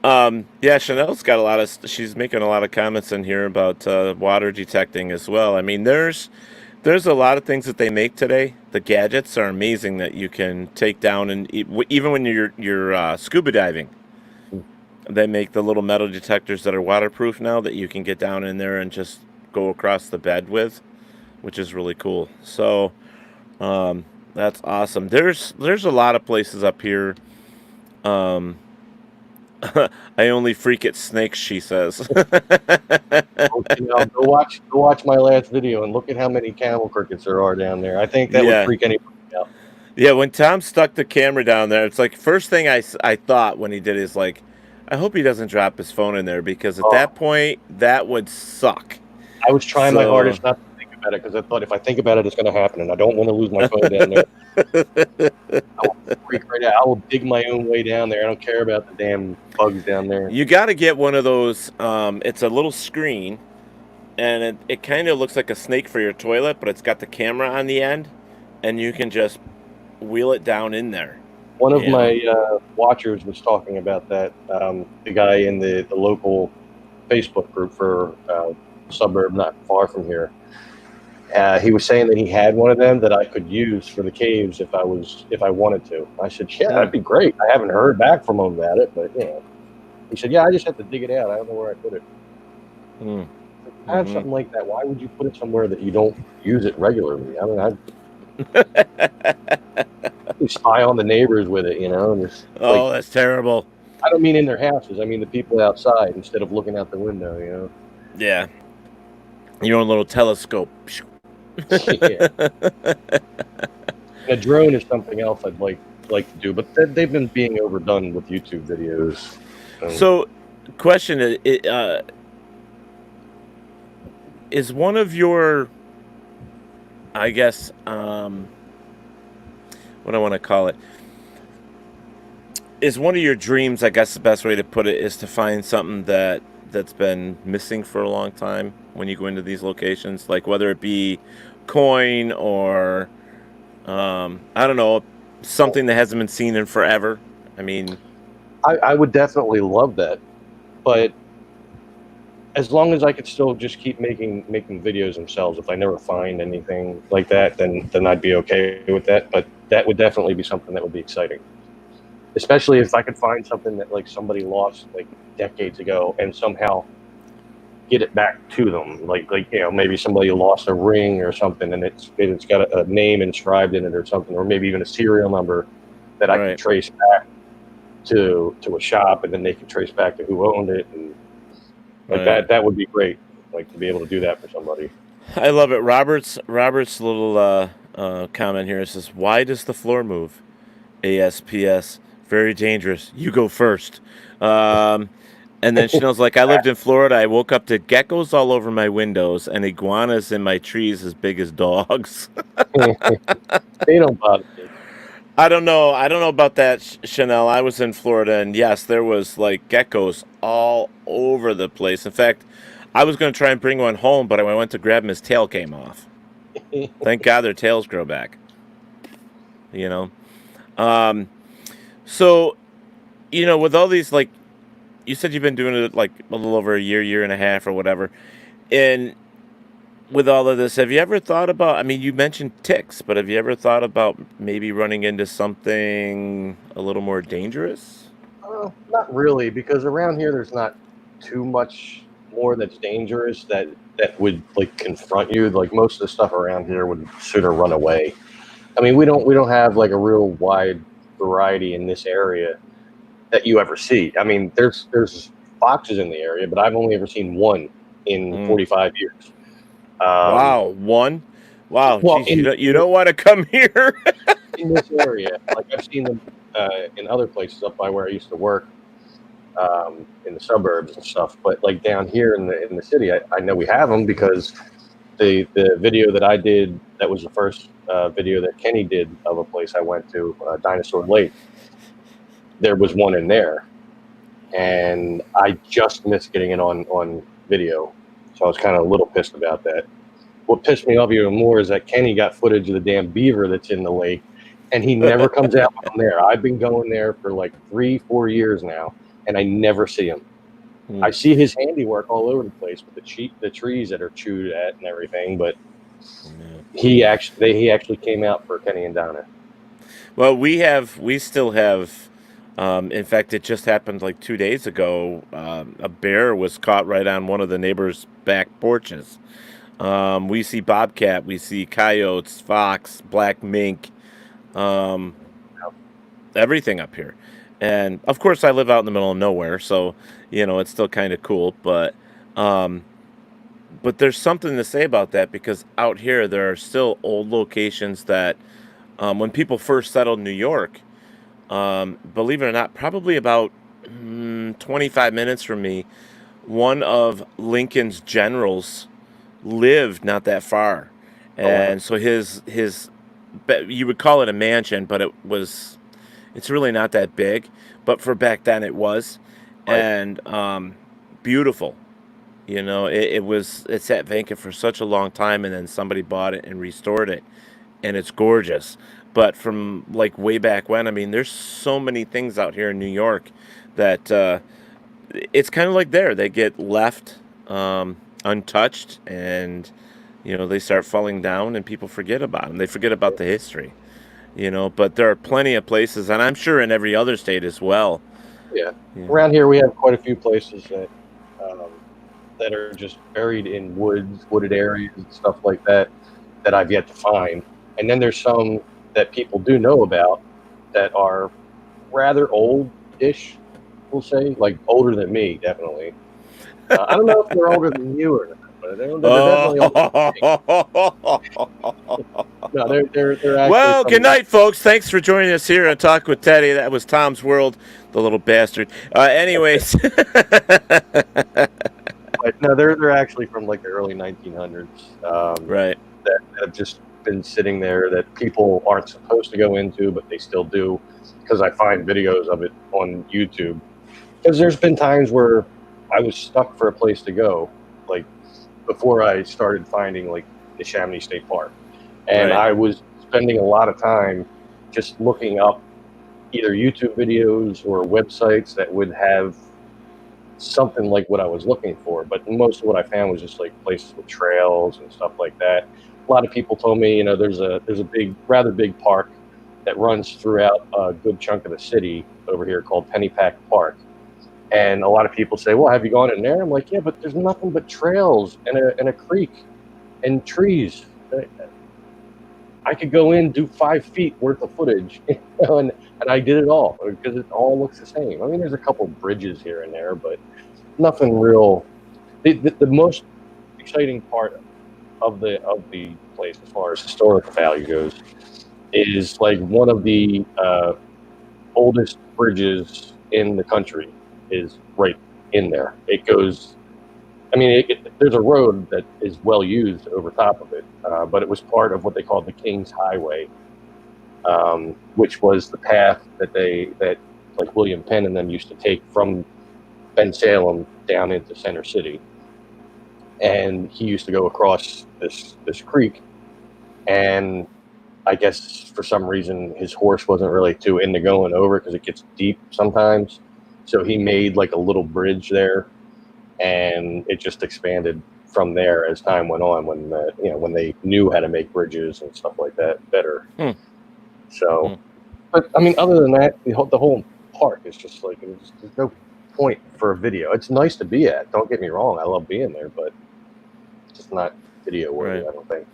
Yeah, Chanel's got a lot of. She's making a lot of comments in here about water detecting as well. I mean, there's a lot of things that they make today. The gadgets are amazing that you can take down, and even when you're scuba diving, they make the little metal detectors that are waterproof now that you can get down in there and just go across the bed with, which is really cool. So that's awesome. There's a lot of places up here. Um, I only freak at snakes, she says.
Go watch my last video and look at how many camel crickets there are down there. I think that would freak anybody out.
Yeah, when Tom stuck the camera down there, it's like first thing I thought when he did is like, I hope he doesn't drop his phone in there, because at that point that would suck.
I was trying my hardest not to think about it, because I thought if I think about it, it's going to happen, and I don't want to lose my phone down there. I will freak right out. I will dig my own way down there. I don't care about the damn bugs down there.
You got to get one of those. It's a little screen, and it kind of looks like a snake for your toilet, but it's got the camera on the end, and you can just wheel it down in there.
One of my watchers was talking about that. The guy in the local Facebook group for a suburb not far from here. He was saying that he had one of them that I could use for the caves if I wanted to. I said, yeah, that'd be great. I haven't heard back from him about it, but he said, yeah, I just have to dig it out. I don't know where I put it. I have something like that. Why would you put it somewhere that you don't use it regularly? I mean, you spy on the neighbors with it,
That's terrible.
I don't mean in their houses. I mean the people outside, instead of looking out the window,
Yeah. Your own little telescope.
Yeah. A drone is something else I'd like to do, but they've been being overdone with YouTube videos.
So question is one of your, I guess, what I want to call it, is one of your dreams, I guess the best way to put it, is to find something that's been missing for a long time when you go into these locations, like whether it be coin or I don't know, something that hasn't been seen in forever. I mean,
I would definitely love that, but as long as I could still just keep making videos themselves, if I never find anything like that, then I'd be okay with that. But that would definitely be something that would be exciting, especially if I could find something that like somebody lost like decades ago and somehow get it back to them. Like maybe somebody lost a ring or something, and it's got a name inscribed in it or something, or maybe even a serial number that I can trace back to a shop, and then they can trace back to who owned it, and that would be great, like to be able to do that for somebody.
I love it. Robert's little comment here says, why does the floor move? ASPS, very dangerous. You go first. And then Chanel's like, I lived in Florida. I woke up to geckos all over my windows and iguanas in my trees as big as dogs.
They don't bother me.
I don't know about that, Chanel. I was in Florida, and yes, there was like geckos all over the place. In fact, I was going to try and bring one home, but when I went to grab him, his tail came off. Thank God their tails grow back. So, with all these, like, you said you've been doing it like a little over a year and a half or whatever, and with all of this, have you ever thought about, I mean, you mentioned ticks, but have you ever thought about maybe running into something a little more dangerous?
Not really, because around here there's not too much more that's dangerous that would like confront you. Like most of the stuff around here would sooner run away. I mean, we don't have like a real wide variety in this area that you ever see. I mean, there's foxes in the area, but I've only ever seen one in 45 years.
Wow, one. Wow,
Well,
geez, you don't want to come here.
in this area, like I've seen them in other places up by where I used to work, in the suburbs and stuff. But like down here in the city, I know we have them because the video that I did, that was the first video that Kenny did of a place I went to, Dinosaur Lake. There was one in there, and I just missed getting it on video, so I was kind of a little pissed about that. What pissed me off even more is that Kenny got footage of the damn beaver that's in the lake, and he never comes out when I'm there. I've been going there for like 3-4 years now, and I never see him. I see his handiwork all over the place with the trees that are chewed at and everything, but he actually came out for Kenny and Donna.
Well, we still have. In fact, it just happened like 2 days ago. A bear was caught right on one of the neighbors' back porches. We see bobcat, we see coyotes, fox, black mink, um, everything up here. And of course, I live out in the middle of nowhere, so it's still kind of cool. Um, but there's something to say about that because out here there are still old locations that, when people first settled New York, believe it or not, probably about 25 minutes from me, one of Lincoln's generals lived not that far,
Oh, wow.
and so you would call it a mansion, but it's really not that big, but for back then it was,
Right.
and beautiful. It sat vacant for such a long time, and then somebody bought it and restored it, and it's gorgeous. But from like way back when, I mean, there's so many things out here in New York that it's kind of like they get left untouched, and they start falling down, and people forget about them. They forget about the history. But there are plenty of places, and I'm sure in every other state as well.
Yeah. Around here we have quite a few places that are just buried in wooded areas and stuff like that I've yet to find. And then there's some that people do know about that are rather old-ish, we'll say, like older than me, definitely. I don't know if they're older than you or not, but they're definitely older than me. No, they're actually
Well,
from.
good night, folks. Thanks for joining us here on Talk with Teddy. That was Tom's World, the little bastard. Anyways.
But no, they're actually from like the early 1900s.
Right.
That have just been sitting there that people aren't supposed to go into, but they still do, because I find videos of it on YouTube. Because there's been times where I was stuck for a place to go, like before I started finding like the Chamonix State Park, and
Right.
I was spending a lot of time just looking up either YouTube videos or websites that would have something like what I was looking for. But most of what I found was just like places with trails and stuff like that. A lot of people told me, there's a rather big park that runs throughout a good chunk of the city over here called Pennypack Park. And a lot of people say, well, have you gone in there? I'm like, yeah, but there's nothing but trails and a creek and trees. I could go in, do 5 feet worth of footage, and I did it all because it all looks the same. I mean, there's a couple bridges here and there, but nothing real. The most exciting part of the place, as far as historical value goes, is like one of the oldest bridges in the country is right in there. It goes. I mean, there's a road that is well used over top of it, but it was part of what they called the King's Highway, which was the path that like William Penn and them used to take from Bensalem down into Center City. And he used to go across this creek, and I guess for some reason his horse wasn't really too into going over because it gets deep sometimes. So he made like a little bridge there, and it just expanded from there as time went on, when they knew how to make bridges and stuff like that better. So, but I mean, other than that, the whole park is just like there's no point for a video. It's nice to be at. Don't get me wrong. I love being there, but it's just not video worthy.
Right.
I don't think.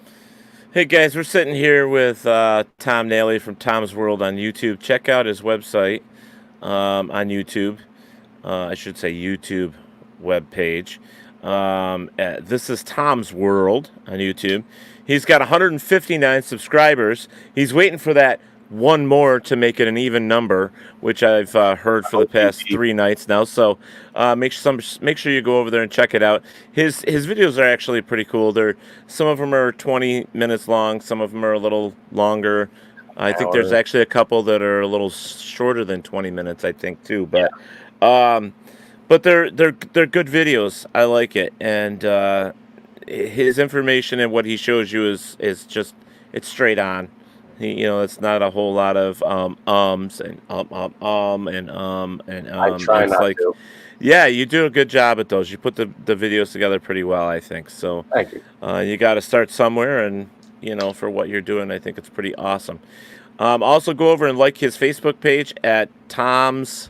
Hey guys, we're sitting here with Tom Nally from Tom's World on YouTube. Check out his website on YouTube. I should say YouTube webpage. This is Tom's World on YouTube. He's got 159 subscribers. He's waiting for that one more to make it an even number, which I've heard for the past 3 nights now. So make sure you go over there and check it out. His videos are actually pretty cool. Some of them are 20 minutes long. Some of them are a little longer. I think there's actually a couple that are a little shorter than 20 minutes. I think too, but. But they're good videos. I like it, and his information and what he shows you is just, it's straight on. It's not a whole lot of ums and
I try
It's
not
like,
to.
yeah, you do a good job at those. You put the videos together pretty well, I think. So
Thank you.
you got to start somewhere, and for what you're doing, I think it's pretty awesome. Also go over and like his Facebook page at Tom's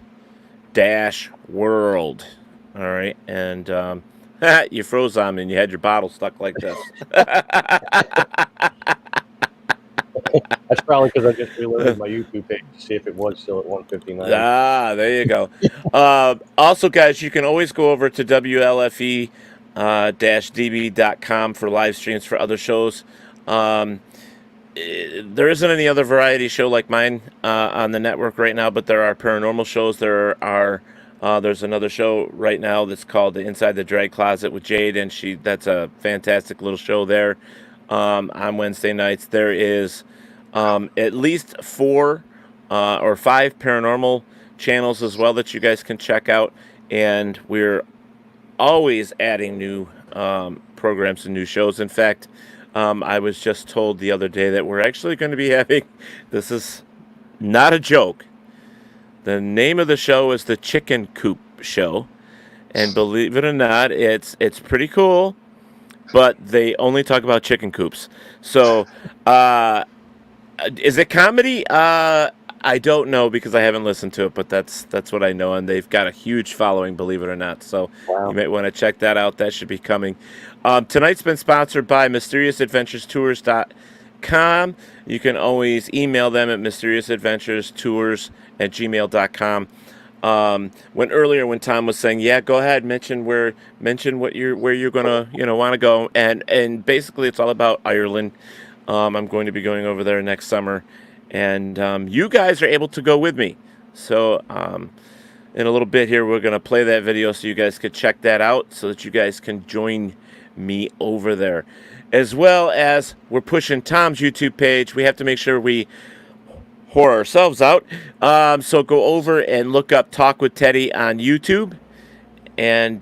World. All right, and you froze on me and you had your bottle stuck like this.
That's probably because I just reloaded my YouTube page to see if it was still at 159.
There you go. Also, guys, you can always go over to WLFE-DB.com for live streams for other shows. There isn't any other variety show like mine on the network right now, but there are paranormal shows. There's another show right now that's called the Inside the Drag Closet with Jade, and that's a fantastic little show there on Wednesday nights. There is at least 4 or 5 paranormal channels as well that you guys can check out, and we're always adding new programs and new shows. In fact, I was just told the other day that we're actually going to be having, this is not a joke, the name of the show is the Chicken Coop Show, and believe it or not, it's pretty cool, but they only talk about chicken coops. So, is it comedy? I don't know because I haven't listened to it, but that's what I know, and they've got a huge following, believe it or not. So You might want to check that out. That should be coming. Tonight's been sponsored by MysteriousAdventurestours.com. You can always email them at mysteriousAdventurestours@gmail.com. When Tom was saying, yeah, go ahead, mention where you're gonna want to go, and basically it's all about Ireland. I'm going to be going over there next summer, and you guys are able to go with me. So in a little bit here, we're gonna play that video so you guys could check that out, so that you guys can join me over there, as well as we're pushing Tom's YouTube page. We have to make sure we whore ourselves out. So go over and look up Talk with Teddy on YouTube. And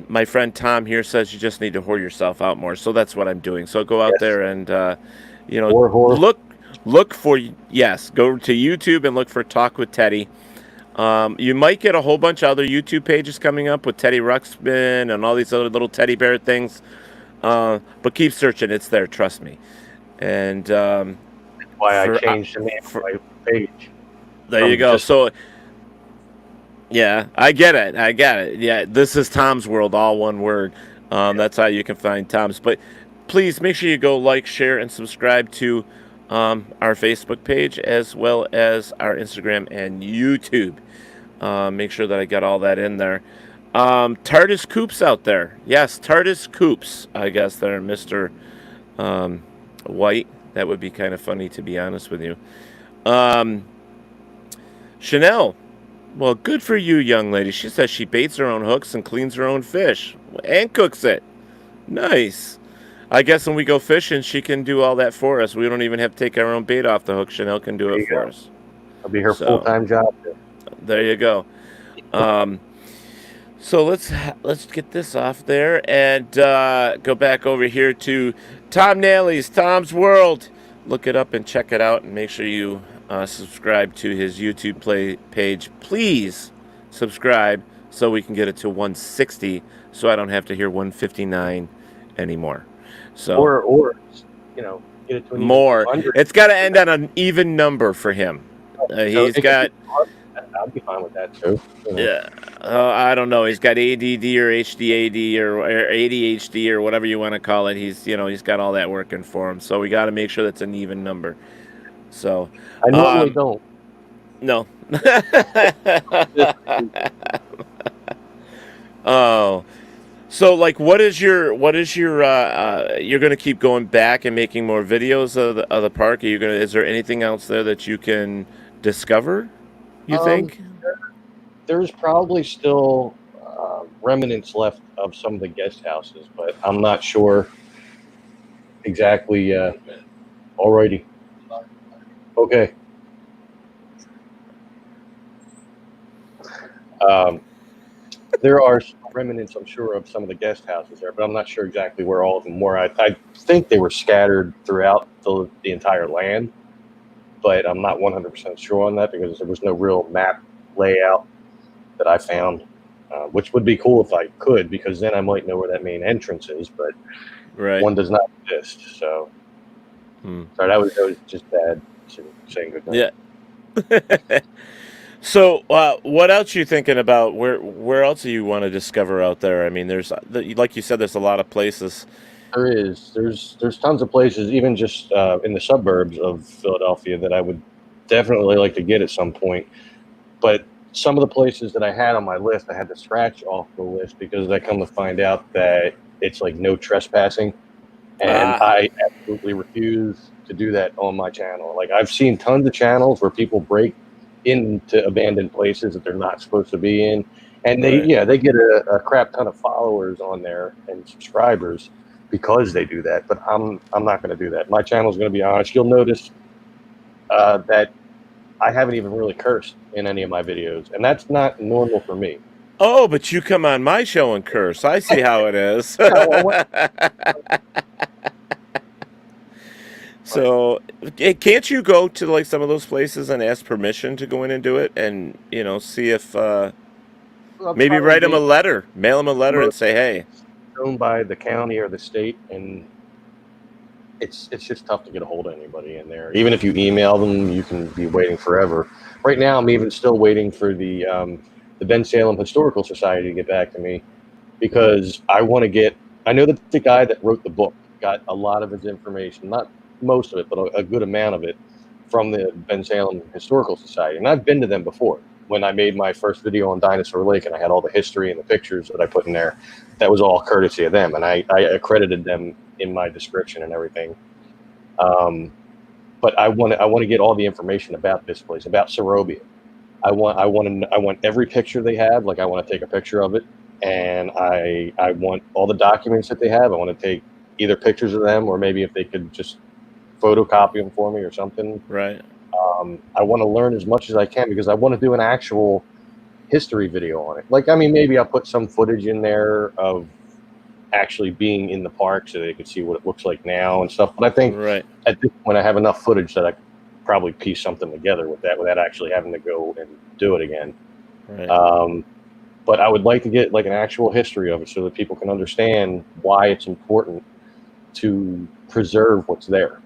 my friend Tom here says you just need to whore yourself out more. So that's what I'm doing. So go out there and,
Whore.
look for, yes, go to YouTube and look for Talk with Teddy. You might get a whole bunch of other YouTube pages coming up with Teddy Ruxpin and all these other little teddy bear things. But keep searching. It's there. Trust me. And
Why I changed the name of my page.
There you go. So, yeah, I get it. Yeah, this is Tom's World, all one word. That's how you can find Tom's. But please make sure you go like, share, and subscribe to our Facebook page, as well as our Instagram and YouTube. Make sure that I got all that in there. TARDIS Coops out there. Yes, TARDIS Coops. I guess they're Mr. White. That would be kind of funny, to be honest with you. Chanel. Well, good for you, young lady. She says she baits her own hooks and cleans her own fish and cooks it. Nice. I guess when we go fishing, she can do all that for us. We don't even have to take our own bait off the hook. Chanel can do it for us.
That'll be her full-time job.
There you go. So let's get this off there and go back over here to Tom Nally's Tom's World. Look it up and check it out, and make sure you subscribe to his YouTube page. Please subscribe so we can get it to 160, so I don't have to hear 159 anymore. So
or get it to
more. It's got to end on an even number for him. He's got
I'll be fine with that too. You know.
Yeah, I don't know. He's got ADD or HDAD or ADHD or whatever you want to call it. He's got all that working for him. So we got to make sure that's an even number. So,
I normally
um,
don't.
no. Oh, so like, you're gonna keep going back and making more videos of the park? Is there anything else there that you can discover? You
Um,
think?
there's probably still remnants left of some of the guest houses, but I'm not sure exactly. Alrighty. Okay. Um, there are remnants, I'm sure, of some of the guest houses there, but I'm not sure exactly where all of them were. I think they were scattered throughout the entire land, but I'm not 100% sure on that because there was no real map layout that I found, which would be cool if I could, because then I might know where that main entrance is, but
Right.
one does not exist. So,
Hmm.
sorry, that was just bad saying goodnight.
Yeah. So, what else are you thinking about? Where else do you want to discover out there? I mean, like you said, there's a lot of places.
There's tons of places, even just in the suburbs of Philadelphia, that I would definitely like to get at some point. But some of the places that I had on my list, I had to scratch off the list because I come to find out that it's like no trespassing, and
Ah,
I absolutely refuse to do that on my channel. Like I've seen tons of channels where people break into abandoned places that they're not supposed to be in, and
right.
they get a crap ton of followers on there and subscribers because they do that. But I'm not going to do that. My channel is going to be honest. You'll notice that I haven't even really cursed in any of my videos, and that's not normal for me.
Oh, but you come on my show and curse. I see how it is.
Yeah, well, but
So, can't you go to like some of those places and ask permission to go in and do it, and see if maybe write them a
probably
letter, mail them a letter, and
most
say, "Hey,
owned by the county or the state, and it's just tough to get a hold of anybody in there. Even if you email them, you can be waiting forever. Right now, I'm even still waiting for the Ben Salem Historical Society to get back to me because I want to get. I know that the guy that wrote the book got a lot of his information, not most of it, but a good amount of it from the Ben Salem Historical Society, and I've been to them before. When I made my first video on Dinosaur Lake and I had all the history and the pictures that I put in there, that was all courtesy of them, and I accredited them in my description and everything. Um, but I want to get all the information about this place, about Sorobia. I want every picture they have. Like I want to take a picture of it, and I want all the documents that they have. I want to take either pictures of them, or maybe if they could just photocopy them for me or something.
right,
I want to learn as much as I can because I want to do an actual history video on it. Like, I mean, maybe I'll put some footage in there of actually being in the park so they could see what it looks like now and stuff. But I think
right,
at this point, I have enough footage that I could probably piece something together with that without actually having to go and do it again.
right."
Um, but I would like to get like an actual history of it so that people can understand why it's important to preserve what's there.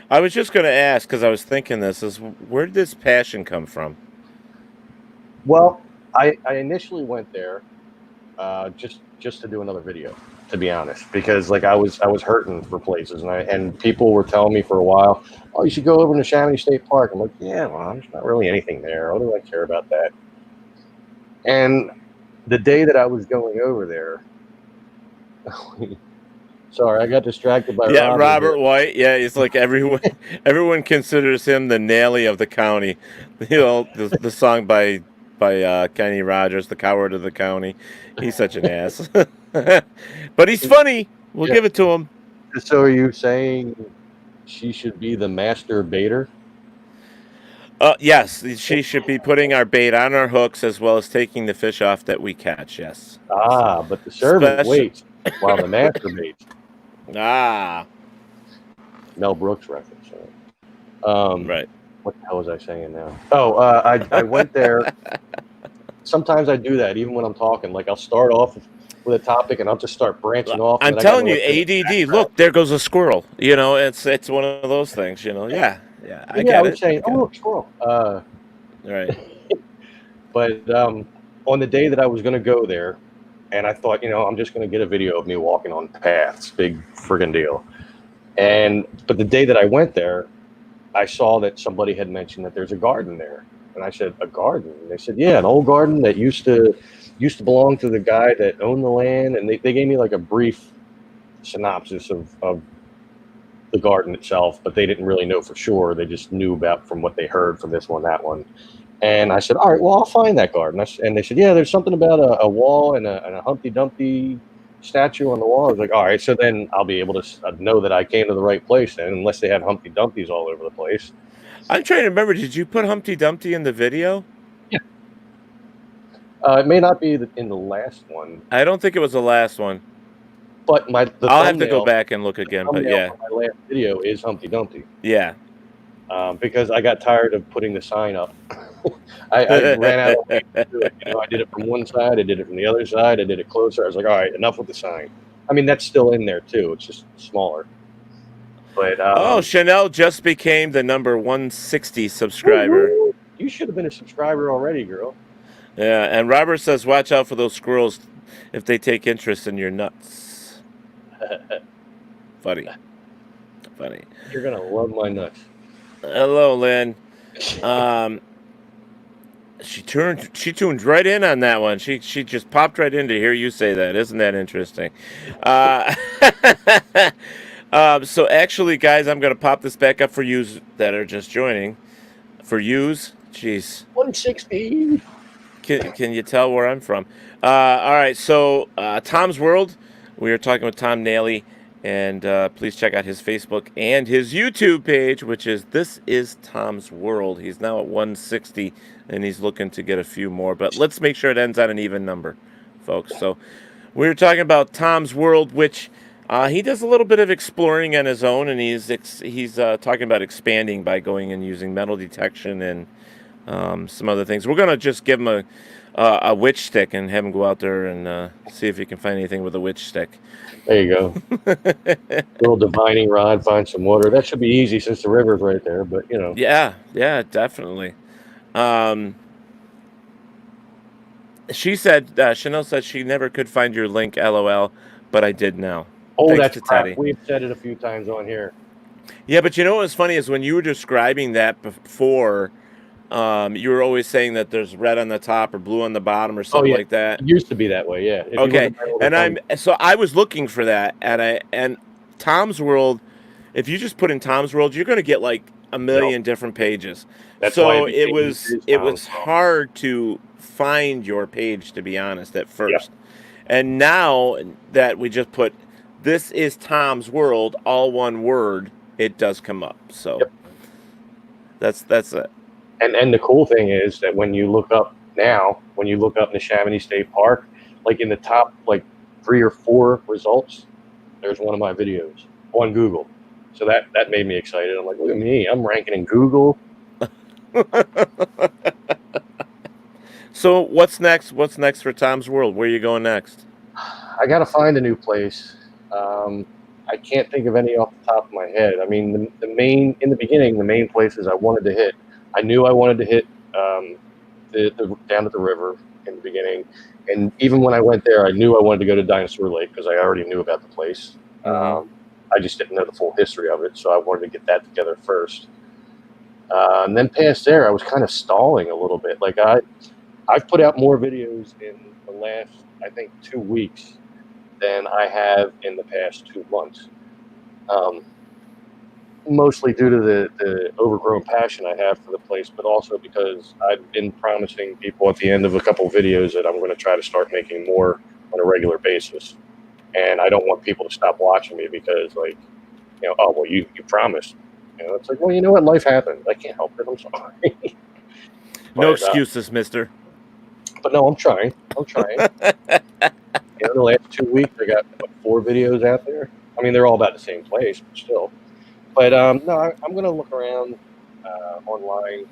I was just going to ask because I was thinking is where did this passion come from?
Well, I initially went there just to do another video, to be honest, because like I was hurting for places, and people were telling me for a while, oh, you should go over to Chamonix State Park. I'm like, yeah, well, there's not really anything there. What do I care about that? And the day that I was going over there, sorry, I got distracted by
Yeah,
Robert here.
Robert White. Yeah, he's like everyone. Everyone considers him the Nally of the county. The song by Kenny Rogers, "The Coward of the County." He's such an ass, but he's funny. We'll
Yeah.
give it to him.
So are you saying she should be the master baiter?
Yes, she should be putting our bait on our hooks as well as taking the fish off that we catch. Yes, yes.
Ah, but the servant
Special.
waits while the master baits.
Ah,
Mel Brooks reference. Um,
right.
what the hell was I saying now? Oh, I went there. Sometimes I do that even when I'm talking. Like I'll start off with a topic and I'll just start branching off, and
I'm
then I got to
telling you,
like finish
ADD.
backtrack.
Look, there goes a squirrel. It's one of those things. Yeah, yeah. I
Yeah, I
get
was
it. I
saying, oh
get it.
look, squirrel.
Right.
But on the day that I was going to go there, and I thought, I'm just going to get a video of me walking on paths, big friggin' deal. But the day that I went there, I saw that somebody had mentioned that there's a garden there. And I said, a garden? And they said, yeah, an old garden that used to belong to the guy that owned the land. And they gave me like a brief synopsis of the garden itself, but they didn't really know for sure. They just knew about from what they heard from this one, that one. And I said, all right, well, I'll find that garden. And they said, yeah, there's something about a wall and a Humpty Dumpty statue on the wall. I was like, all right, so then I'll be able to know that I came to the right place then, unless they have Humpty Dumpties all over the place.
I'm trying to remember. Did you put Humpty Dumpty in the video?
Yeah. It may not be in the last one.
I don't think it was the last one.
But
I'll have to go back and look again. But yeah,
for my last video is Humpty Dumpty.
Yeah.
Because I got tired of putting the sign up. I ran out of ways to do it. I did it from one side, I did it from the other side, I did it closer. I was like, all right, enough with the sign. I mean, that's still in there too. It's just smaller. But
Chanel just became the number 160 subscriber.
Woo-hoo. You should have been a subscriber already, girl.
Yeah, and Robert says, watch out for those squirrels if they take interest in your nuts. Funny.
You're gonna love my nuts.
Hello, Lynn. She tuned right in on that one. She just popped right in to hear you say that. Isn't that interesting? So actually, guys, I'm going to pop this back up for yous that are just joining. For yous, jeez.
160.
Can you tell where I'm from? All right, so Tom's World. We are talking with Tom Nally. And please check out his Facebook and his YouTube page, which is This Is Tom's World. He's now at 160, and he's looking to get a few more. But let's make sure it ends on an even number, folks. So we were talking about Tom's World, which he does a little bit of exploring on his own, and he's talking about expanding by going and using metal detection and some other things. We're going to just give him a witch stick and have him go out there and see if he can find anything with a witch stick.
There you go. Little divining rod, find some water. That should be easy since the river's right there, but
Yeah, definitely. She said, Chanel said she never could find your link, LOL, but I did now.
Oh,
Thanks
that's
to
crap.
Teddy.
We've said it a few times on here.
Yeah, but you know what was funny is when you were describing that before, you were always saying that there's red on the top or blue on the bottom or something like that.
It used to be that way, yeah.
Okay, and I was looking for that, and Tom's World. If you just put in Tom's World, you're going to get like a million different pages.
That's
so
why
it was hard to find your page, to be honest, at first. Yeah. And now that we just put This Is Tom's World, all one word, it does come up. So that's it.
And the cool thing is that when you look up Neshaminy State Park, like in the top like 3 or 4 results, there's one of my videos on Google. So that made me excited. I'm like, look at me, I'm ranking in Google.
So what's next? What's next for Tom's World? Where are you going next?
I got to find a new place. I can't think of any off the top of my head. I mean, the main places I wanted to hit. I knew I wanted to hit down at the river in the beginning, and even when I went there, I knew I wanted to go to Dinosaur Lake because I already knew about the place. I just didn't know the full history of it, so I wanted to get that together first. And then past there, I was kind of stalling a little bit. Like I've put out more videos in the last, I think, 2 weeks than I have in the past 2 months. Mostly due to the overgrown passion I have for the place, but also because I've been promising people at the end of a couple of videos that I'm going to try to start making more on a regular basis. And I don't want people to stop watching me because, like, oh, well, you promised. It's like, well, you know what? Life happens. I can't help it. I'm sorry.
No excuses, mister.
But no, I'm trying. The last 2 weeks, I got 4 videos out there. I mean, they're all about the same place, but still. But no, I'm going to look around online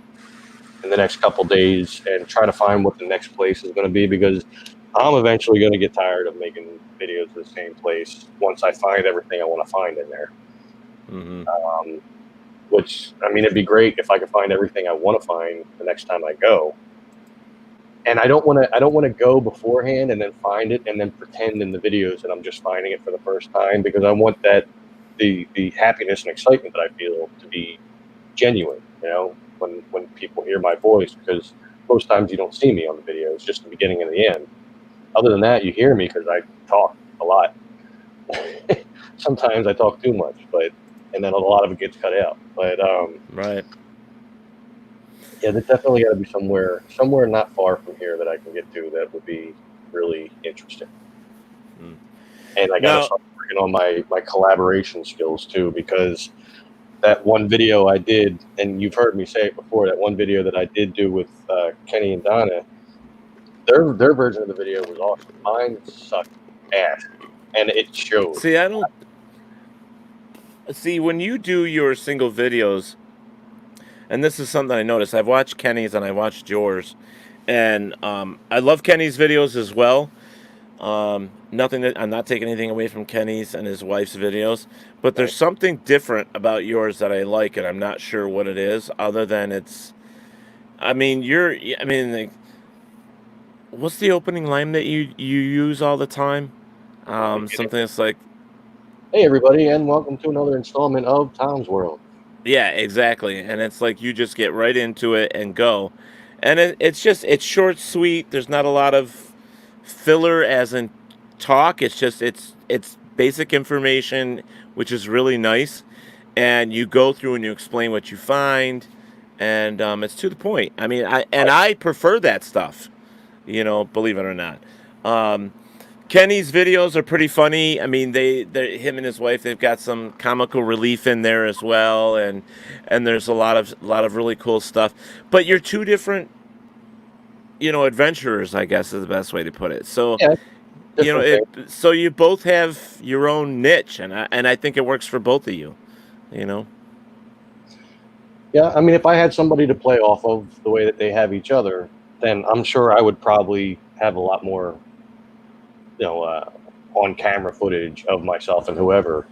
in the next couple days and try to find what the next place is going to be, because I'm eventually going to get tired of making videos of the same place once I find everything I want to find in there.
Mm-hmm.
Which, I mean, it'd be great if I could find everything I want to find the next time I go. and I don't want to go beforehand and then find it and then pretend in the videos that I'm just finding it for the first time, because I want that the happiness and excitement that I feel to be genuine, when people hear my voice, because most times you don't see me on the videos, just the beginning and the end. Other than that, you hear me because I talk a lot. Sometimes I talk too much, and then a lot of it gets cut out. But
Right.
yeah, there's definitely got to be somewhere not far from here that I can get to that would be really interesting. And I got to
Now,
start working on my collaboration skills too, because that one video I did, and you've heard me say it before, that one video that I did do with Kenny and Donna, their version of the video was awesome. Mine sucked ass, and it showed.
see, I don't see when you do your single videos, and this is something I noticed. I've watched Kenny's and I watched yours, and I love Kenny's videos as well. Nothing that I'm not taking anything away from Kenny's and his wife's videos, but there's
Right.
something different about yours that I like, and I'm not sure what it is. Other than it's, I mean, like, what's the opening line that you use all the time? Something that's like,
Hey everybody, and welcome to another installment of Tom's World.
yeah, exactly, and it's like you just get right into it and go, and it's short, sweet. There's not a lot of filler, as in talk. It's basic information, which is really nice, and you go through and you explain what you find, and it's to the point. I mean, I prefer that stuff, believe it or not. Um, Kenny's videos are pretty funny. I mean, him and his wife, they've got some comical relief in there as well, and there's a lot of really cool stuff. But you're two different, adventurers, I guess is the best way to put it. So,
Yeah, different thing.
so you both have your own niche, and I think it works for both of you. You know.
Yeah, I mean, if I had somebody to play off of the way that they have each other, then I'm sure I would probably have a lot more, on camera footage of myself and whoever,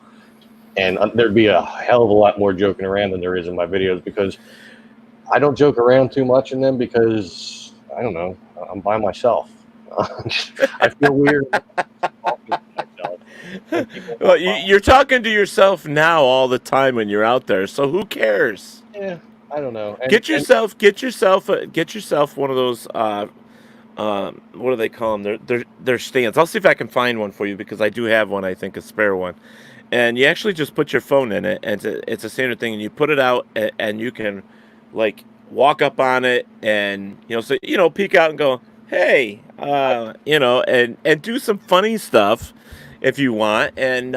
and there'd be a hell of a lot more joking around than there is in my videos, because I don't joke around too much in them, because I don't know, I'm by myself. I feel weird talking to myself when people
Well,
walk by.
you're talking to yourself now all the time when you're out there. So who cares?
Yeah, I don't know,
Get yourself one of those. What do they call them? They're stands. I'll see if I can find one for you because I do have one. I think a spare one, and you actually just put your phone in it, and it's a standard thing, and you put it out, and you can, like, walk up on it, and peek out and go, hey, and do some funny stuff if you want, and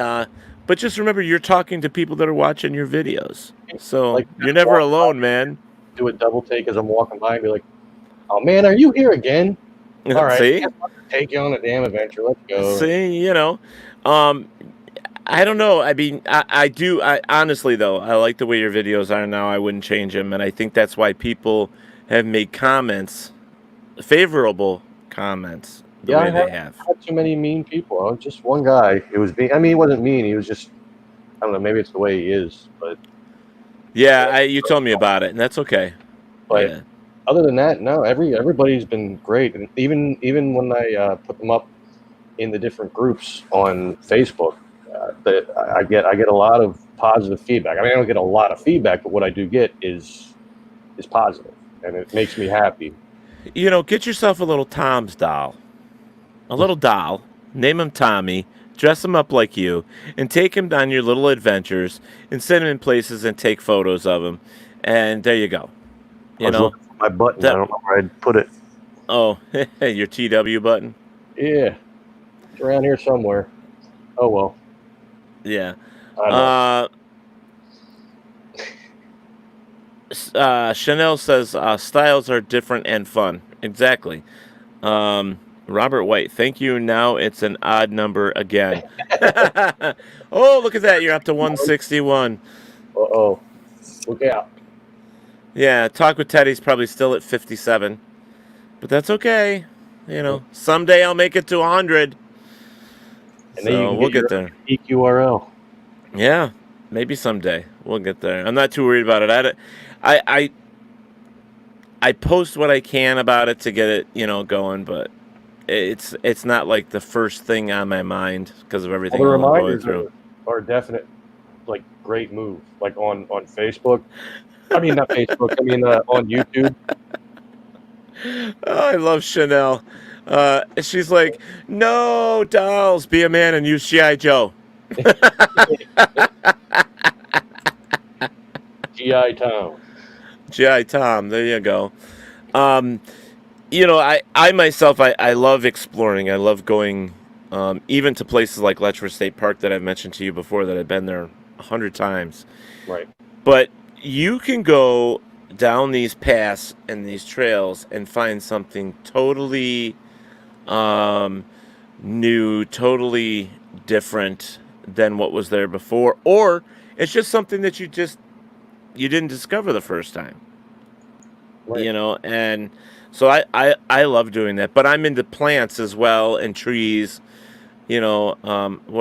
but just remember you're talking to people that are watching your videos, so
like
you're
just
never
walk by,
alone, man.
do a double take as I'm walking by, and be like, "Oh man, are you here again? All right,
See.
take you on a damn adventure. Let's go."
See, um, I don't know. I mean, I do. I honestly though, I like the way your videos are now. I wouldn't change them, and I think that's why people have made comments, favorable comments, the
Yeah, I
way
have
they have.
had too many mean people. I was just one guy. It was mean. I mean, he wasn't mean. He was just, I don't know. Maybe it's the way he is, but
Yeah,
yeah.
you told me about it, and that's okay.
But
Yeah.
other than that, no. Everybody's been great, and even when I put them up in the different groups on Facebook, that I get a lot of positive feedback. I mean, I don't get a lot of feedback, but what I do get is positive, and it makes me happy.
Get yourself a little Tom's doll, a little doll. Name him Tommy. Dress him up like you, and take him on your little adventures, and send him in places and take photos of him, and there you go.
I was looking for my button. I
That.
don't know where I'd put it.
Oh, your TW button.
Yeah, it's around here somewhere. Oh well,
Yeah.
I know.
Chanel says styles are different and fun. Exactly. Robert White, thank you. Now it's an odd number again. Oh, look at that. You're up to 161.
Oh, look out!
Yeah, Talk with Teddy's probably still at 57. But that's okay. Someday I'll make it to 100.
And then you
So
can
we'll
get
get
your
there.
unique URL.
Yeah, maybe someday we'll get there. I'm not too worried about it. I I post what I can about it to get it, going, but it's not like the first thing on my mind because of
Well,
everything
the
I'm going
reminders
through.
are a definite like great move. Like on Facebook. I mean, not Facebook. I mean, on YouTube.
Oh, I love Chanel. She's like, no dolls, be a man and use GI Joe.
GI Town.
GI Tom. There you go. Um, I myself, I love exploring. I love going, even to places like Letchworth State Park that I've mentioned to you before. That I've been there 100 times.
Right.
But you can go down these paths and these trails and find something totally um, new, totally different than what was there before, or it's just something that you didn't discover the first time.
Right.
And so I love doing that, but I'm into plants as well and trees. What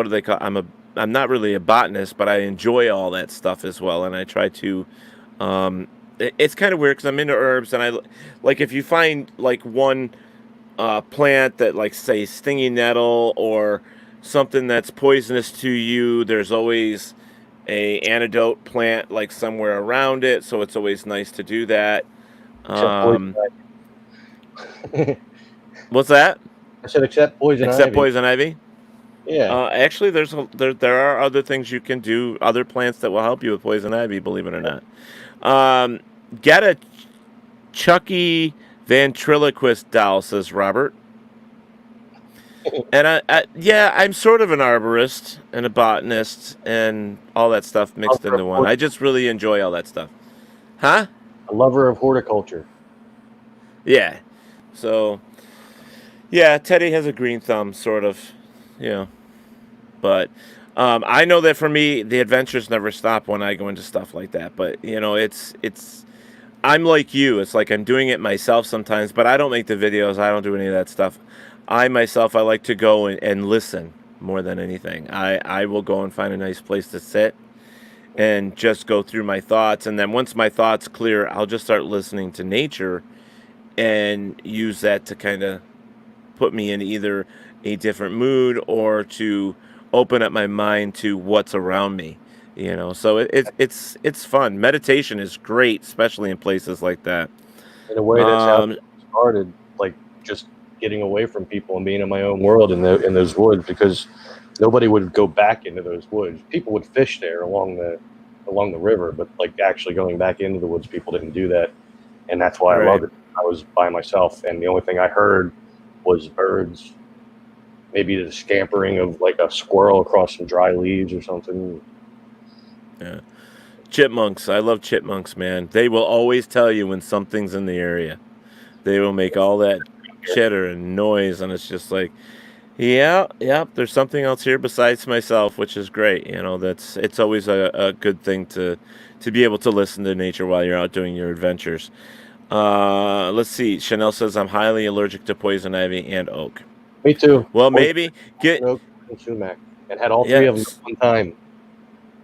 do they call? I'm not really a botanist, but I enjoy all that stuff as well, and I try to. It's kind of weird because I'm into herbs, and I like if you find like one plant that, like, say, stinging nettle or something that's poisonous to you. There's always a antidote plant like somewhere around it, so it's always nice to do that.
Except poison
Um,
ivy.
what's that?
I said except poison
Except
ivy.
poison ivy.
Yeah.
Actually, there are other things you can do, other plants that will help you with poison ivy. Believe it or not. Um, get a Chucky ventriloquist doll, says Robert. And yeah, I'm sort of an arborist and a botanist and all that stuff mixed
Lover of
into one. I just really enjoy all that stuff. Huh?
a lover of horticulture.
Yeah. So, yeah, Teddy has a green thumb, sort of. You know. But I know that for me, the adventures never stop when I go into stuff like that. But, it's. I'm like you. It's like I'm doing it myself sometimes, but I don't make the videos. I don't do any of that stuff. I myself, I like to go and listen more than anything. I will go and find a nice place to sit and just go through my thoughts. And then once my thoughts clear, I'll just start listening to nature and use that to kind of put me in either a different mood or to open up my mind to what's around me. So it's fun. Meditation is great, especially in places like that.
In a way, that's how
Um,
it started. Like just getting away from people and being in my own world in those woods, because nobody would go back into those woods. People would fish there along the river, but like actually going back into the woods, people didn't do that, and that's why I
right.
loved it. I was by myself, and the only thing I heard was birds, maybe the scampering of like a squirrel across some dry leaves or something.
Yeah. Chipmunks. I love chipmunks, man. They will always tell you when something's in the area. They will make all that chitter and noise, and it's just like, yeah, yeah. There's something else here besides myself, which is great. It's always a good thing to be able to listen to nature while you're out doing your adventures. Let's see. Chanel says I'm highly allergic to poison ivy and oak.
Me too.
Well,
Poison
maybe get
oak and sumac, and had all three
yeah.
of them at one time.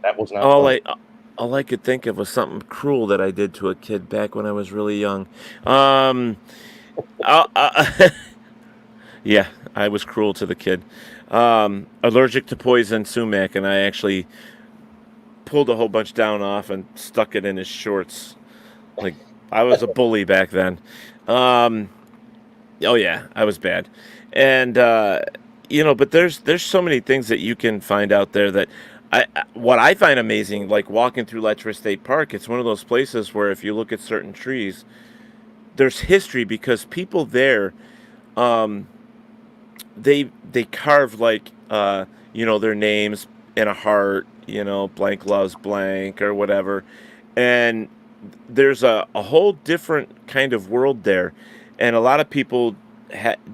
That was not
All
fun.
I could think of was something cruel that I did to a kid back when I was really young. Um, uh, yeah, I was cruel to the kid. Allergic to poison sumac, and I actually pulled a whole bunch down off and stuck it in his shorts. Like, I was a bully back then. Um, oh yeah, I was bad. And but there's so many things that you can find out there that what I find amazing, like walking through Letchworth State Park. It's one of those places where if you look at certain trees, there's history because people there, um, they carve like their names in a heart, blank loves blank or whatever, and there's a whole different kind of world there, and a lot of people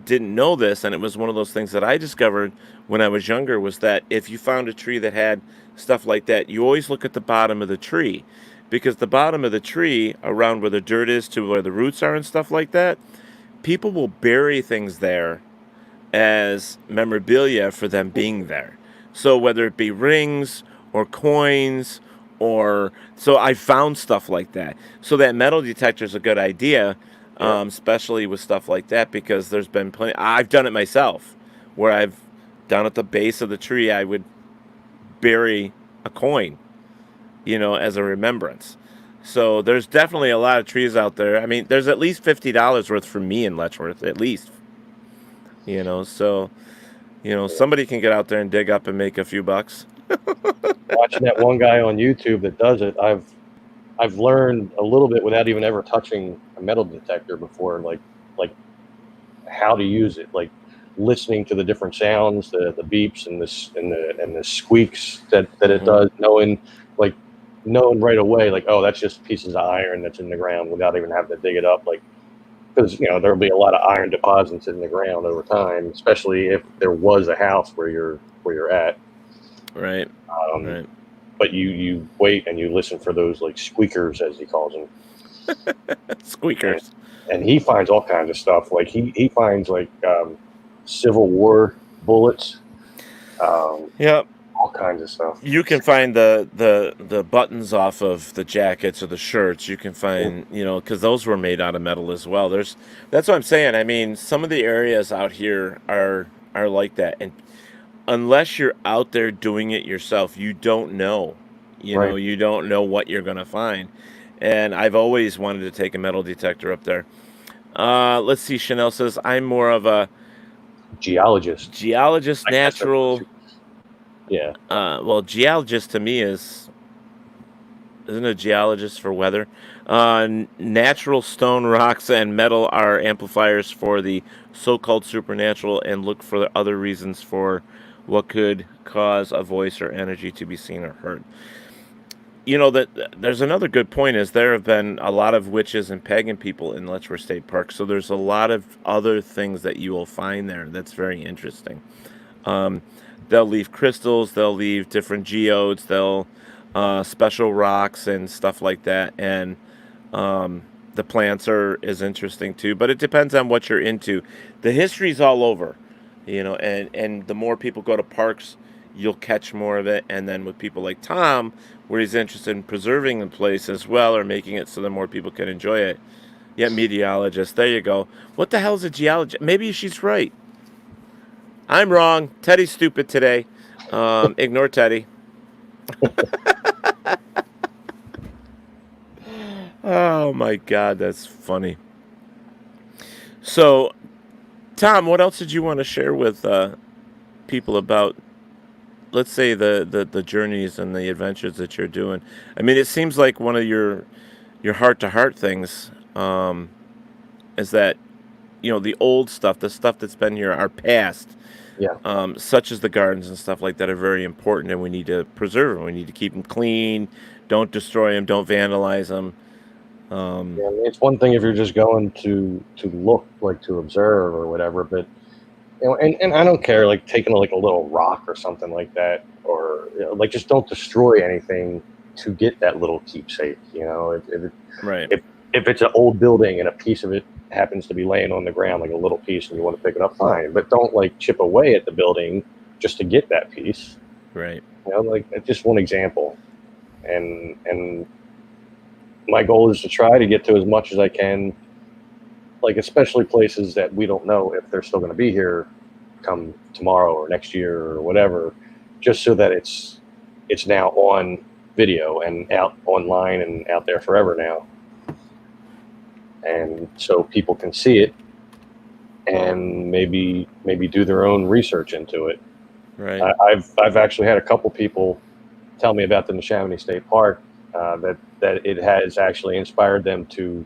didn't know this, and it was one of those things that I discovered when I was younger, was that if you found a tree that had stuff like that, you always look at the bottom of the tree, because the bottom of the tree, around where the dirt is to where the roots are and stuff like that, people will bury things there as memorabilia for them being there. So whether it be rings or coins, or so I found stuff like that. So that metal detector is a good idea.
Yeah.
especially with stuff like that, because there's been plenty. I've done it myself, where I've down at the base of the tree, I would bury a coin, as a remembrance. So there's definitely a lot of trees out there. I mean, there's at least $50 worth for me in Letchworth, at least. So somebody can get out there and dig up and make a few bucks.
Watching that one guy on YouTube that does it, I've learned a little bit without even ever touching a metal detector before, like how to use it, like listening to the different sounds, the beeps and the squeaks that it does, knowing right away, like, oh, that's just pieces of iron that's in the ground without even having to dig it up, like, because there'll be a lot of iron deposits in the ground over time, especially if there was a house where you're at.
Right.
Um,
Right.
but you wait and you listen for those, like, squeakers, as he calls them.
Squeakers.
And he finds all kinds of stuff. Like he finds, like, Civil War bullets,
Yep.
all kinds of stuff.
You can find the buttons off of the jackets or the shirts. You can find, because those were made out of metal as well. That's what I'm saying. I mean, some of the areas out here are like that, and unless you're out there doing it yourself, you don't know.
Right.
You don't know what you're gonna find. And I've always wanted to take a metal detector up there. Let's see. Chanel says I'm more of a
Geologist.
geologist,
I guess that's what
natural.
Yeah.
Well, geologist to me isn't a geologist for weather. Natural stone, rocks, and metal are amplifiers for the so-called supernatural, and look for other reasons for what could cause a voice or energy to be seen or heard. That there's another good point is there have been a lot of witches and pagan people in Letchworth State Park, so there's a lot of other things that you will find there that's very interesting. Um, they'll leave crystals, they'll leave different geodes, they'll special rocks and stuff like that, and the plants is interesting too. But it depends on what you're into. The history's all over, and the more people go to parks, you'll catch more of it. And then with people like Tom, where he's interested in preserving the place as well, or making it so that more people can enjoy it. Yeah, meteorologist. There you go. What the hell's a geologist? Maybe she's right. I'm wrong. Teddy's stupid today. Ignore Teddy. Oh my God, that's funny. So, Tom, what else did you want to share with people about, let's say, the journeys and the adventures that you're doing? I mean, it seems like one of your heart to heart things is that the old stuff, the stuff that's been here, our past,
Yeah.
such as the gardens and stuff like that, are very important, and we need to preserve them. We need to keep them clean. Don't destroy them. Don't vandalize them.
Yeah, I mean, it's one thing if you're just going to look, like, to observe or whatever, but and I don't care, like, taking like a little rock or something like that, or like, just don't destroy anything to get that little keepsake.
Right.
If it's an old building and a piece of it happens to be laying on the ground, like a little piece, and you want to pick it up, fine, but don't, like, chip away at the building just to get that piece.
Right.
Like, that's just one example, and my goal is to try to get to as much as I can, like, especially places that we don't know if they're still going to be here come tomorrow or next year or whatever, just so that it's now on video and out online and out there forever now, and so people can see it and maybe do their own research into it.
Right.
I've actually had a couple people tell me about the Neshaminy State Park, that it has actually inspired them to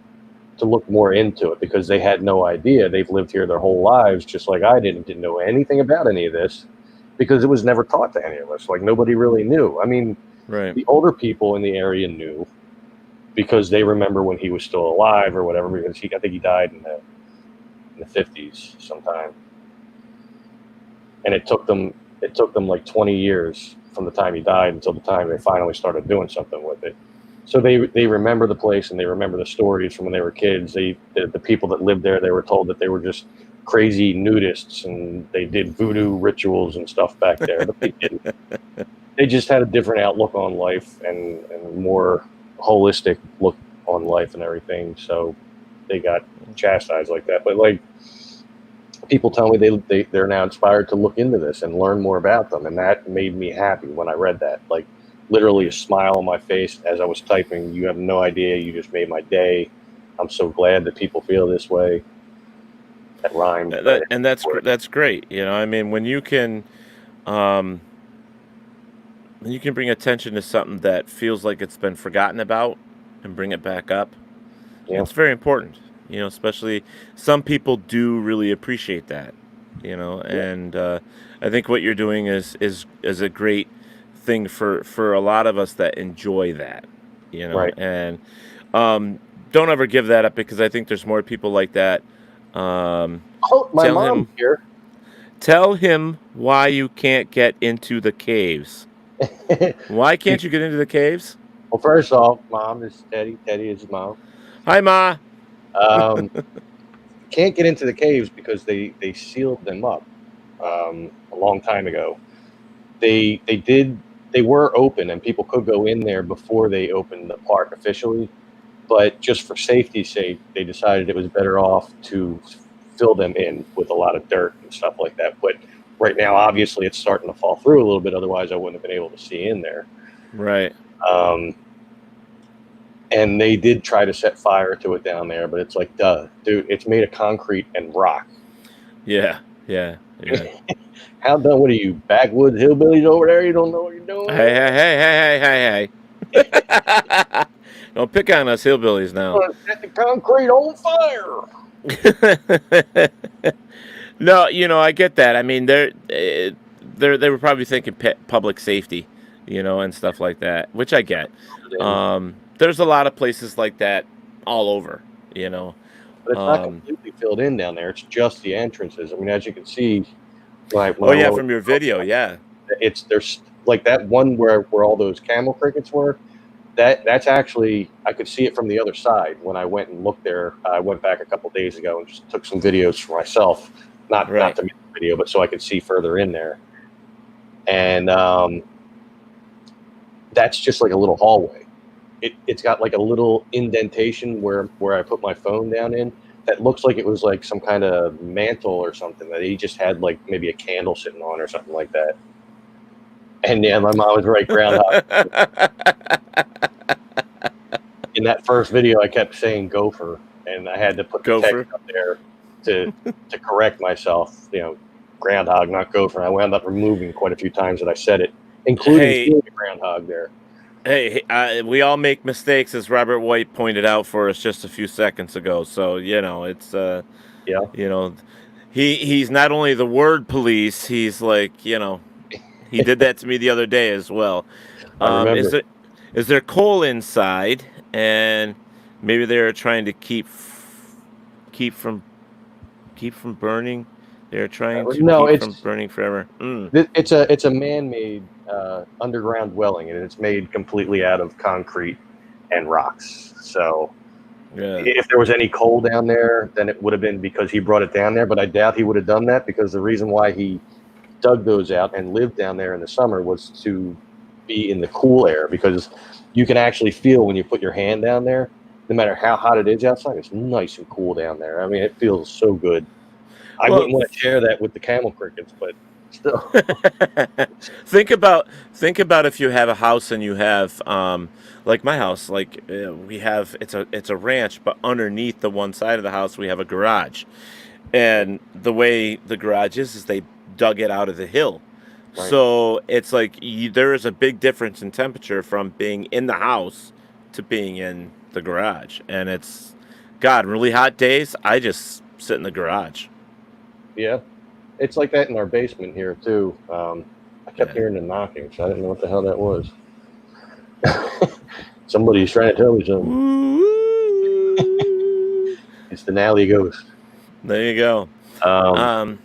look more into it, because they had no idea. They've lived here their whole lives, just like I didn't know anything about any of this, because it was never taught to any of us. Like, nobody really knew. I mean,
Right.
the older people in the area knew, because they remember when he was still alive or whatever, because I think he died in the 50s sometime. And it took them like 20 years from the time he died until the time they finally started doing something with it. So they remember the place, and they remember the stories from when they were kids. The people that lived there, they were told that they were just crazy nudists and they did voodoo rituals and stuff back there. But they didn't. They just had a different outlook on life and more holistic look on life and everything. So they got chastised like that. But like people tell me they're now inspired to look into this and learn more about them, and that made me happy when I read that. Like literally a smile on my face as I was typing. You have no idea. You just made my day. I'm so glad that people feel this way. That rhymed, but
And that's great. You know, I mean, um, when you can bring attention to something that feels like it's been forgotten about and bring it back up,
yeah,
it's very important. You know, especially some people do really appreciate that. You know,
yeah,
and I think what you're doing is a great thing for a lot of us that enjoy that. You know,
right.
and um, don't ever give that up because I think there's more people like that. Um,
Oh, my
tell
mom's
him
here.
Tell him why you can't get into the caves. Why can't you get into the caves?
Well, first off, mom is Teddy. Teddy is his mom.
Hi, Ma.
Um, can't get into the caves because they sealed them up a long time ago. They were open and people could go in there before they opened the park officially, but just for safety's sake, they decided it was better off to fill them in with a lot of dirt and stuff like that. But right now, obviously, it's starting to fall through a little bit. Otherwise, I wouldn't have been able to see in there.
Right.
Um, and they did try to set fire to it down there, but it's like, duh, dude, it's made of concrete and rock.
Yeah. Yeah. Yeah.
How done? What are you, backwoods hillbillies over there? You don't know what you're doing
Hey,
there?
hey, hey, hey, hey, hey. Don't pick on us hillbillies now.
Set the concrete on fire.
No, you know, I get that. I mean, they were probably thinking public safety, you know, and stuff like that, which I get.
And,
There's a lot of places like that all over, you know.
but it's not
Um,
completely filled in down there. It's just the entrances. I mean, as you can see, when
oh
I
yeah,
roll,
from your video, yeah.
it's there's like that one where all those camel crickets were. That's actually I could see it from the other side when I went and looked there. I went back a couple days ago and just took some videos for myself, not
Right.
to make the video, but so I could see further in there. And that's just like a little hallway. It's got like a little indentation where I put my phone down in that looks like it was like some kind of mantle or something that he just had like maybe a candle sitting on or something like that. And yeah, my mom was right, groundhog. In that first video, I kept saying gopher, and I had to put the text
Gopher.
up there to correct myself. You know, groundhog, not gopher. I wound up removing quite a few times that I said it, including
Hey,
seeing a groundhog there.
hey, we all make mistakes, as Robert White pointed out for us just a few seconds ago. So you know, it's
Yeah,
you know, he's not only the word police. He's like, you know, he did that to me the other day as well.
I
Um, is
remember.
there is there coal inside, and maybe they're trying to keep from keep from burning. They're trying to
No,
keep from burning forever.
it's a man-made underground dwelling, and it's made completely out of concrete and rocks. So
Yeah.
if there was any coal down there, then it would have been because he brought it down there. But I doubt he would have done that because the reason why he dug those out and lived down there in the summer was to be in the cool air because you can actually feel when you put your hand down there, no matter how hot it is outside, it's nice and cool down there. I mean, it feels so good. I
Well,
wouldn't want to share that with the camel crickets, but still.
think about if you have a house and you have like my house, like we have it's a ranch, but underneath the one side of the house we have a garage, and the way the garage is they dug it out of the hill,
Right.
so it's like there is a big difference in temperature from being in the house to being in the garage, and it's God, really hot days I just sit in the garage.
Yeah. It's like that in our basement here, too. I kept
Yeah.
hearing the knocking, so I didn't know what the hell that was. Somebody's trying to tell me something.
Woo!
It's the Nally ghost.
There you go.
Um,
Um,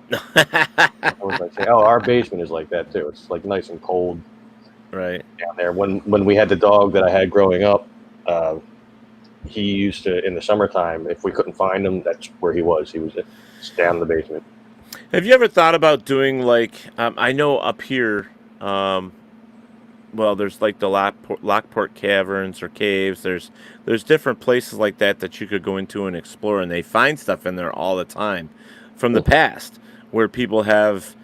what was I saying? Oh, our basement is like that, too. It's like nice and cold
right.
down there. When we had the dog that I had growing up, uh, he used to, in the summertime, if we couldn't find him, that's where he was. He was just down in the basement.
Have you ever thought about doing like I know up here um, well, there's like the Lockport Caverns or caves. There's different places like that that you could go into and explore, and they find stuff in there all the time from the past where people have,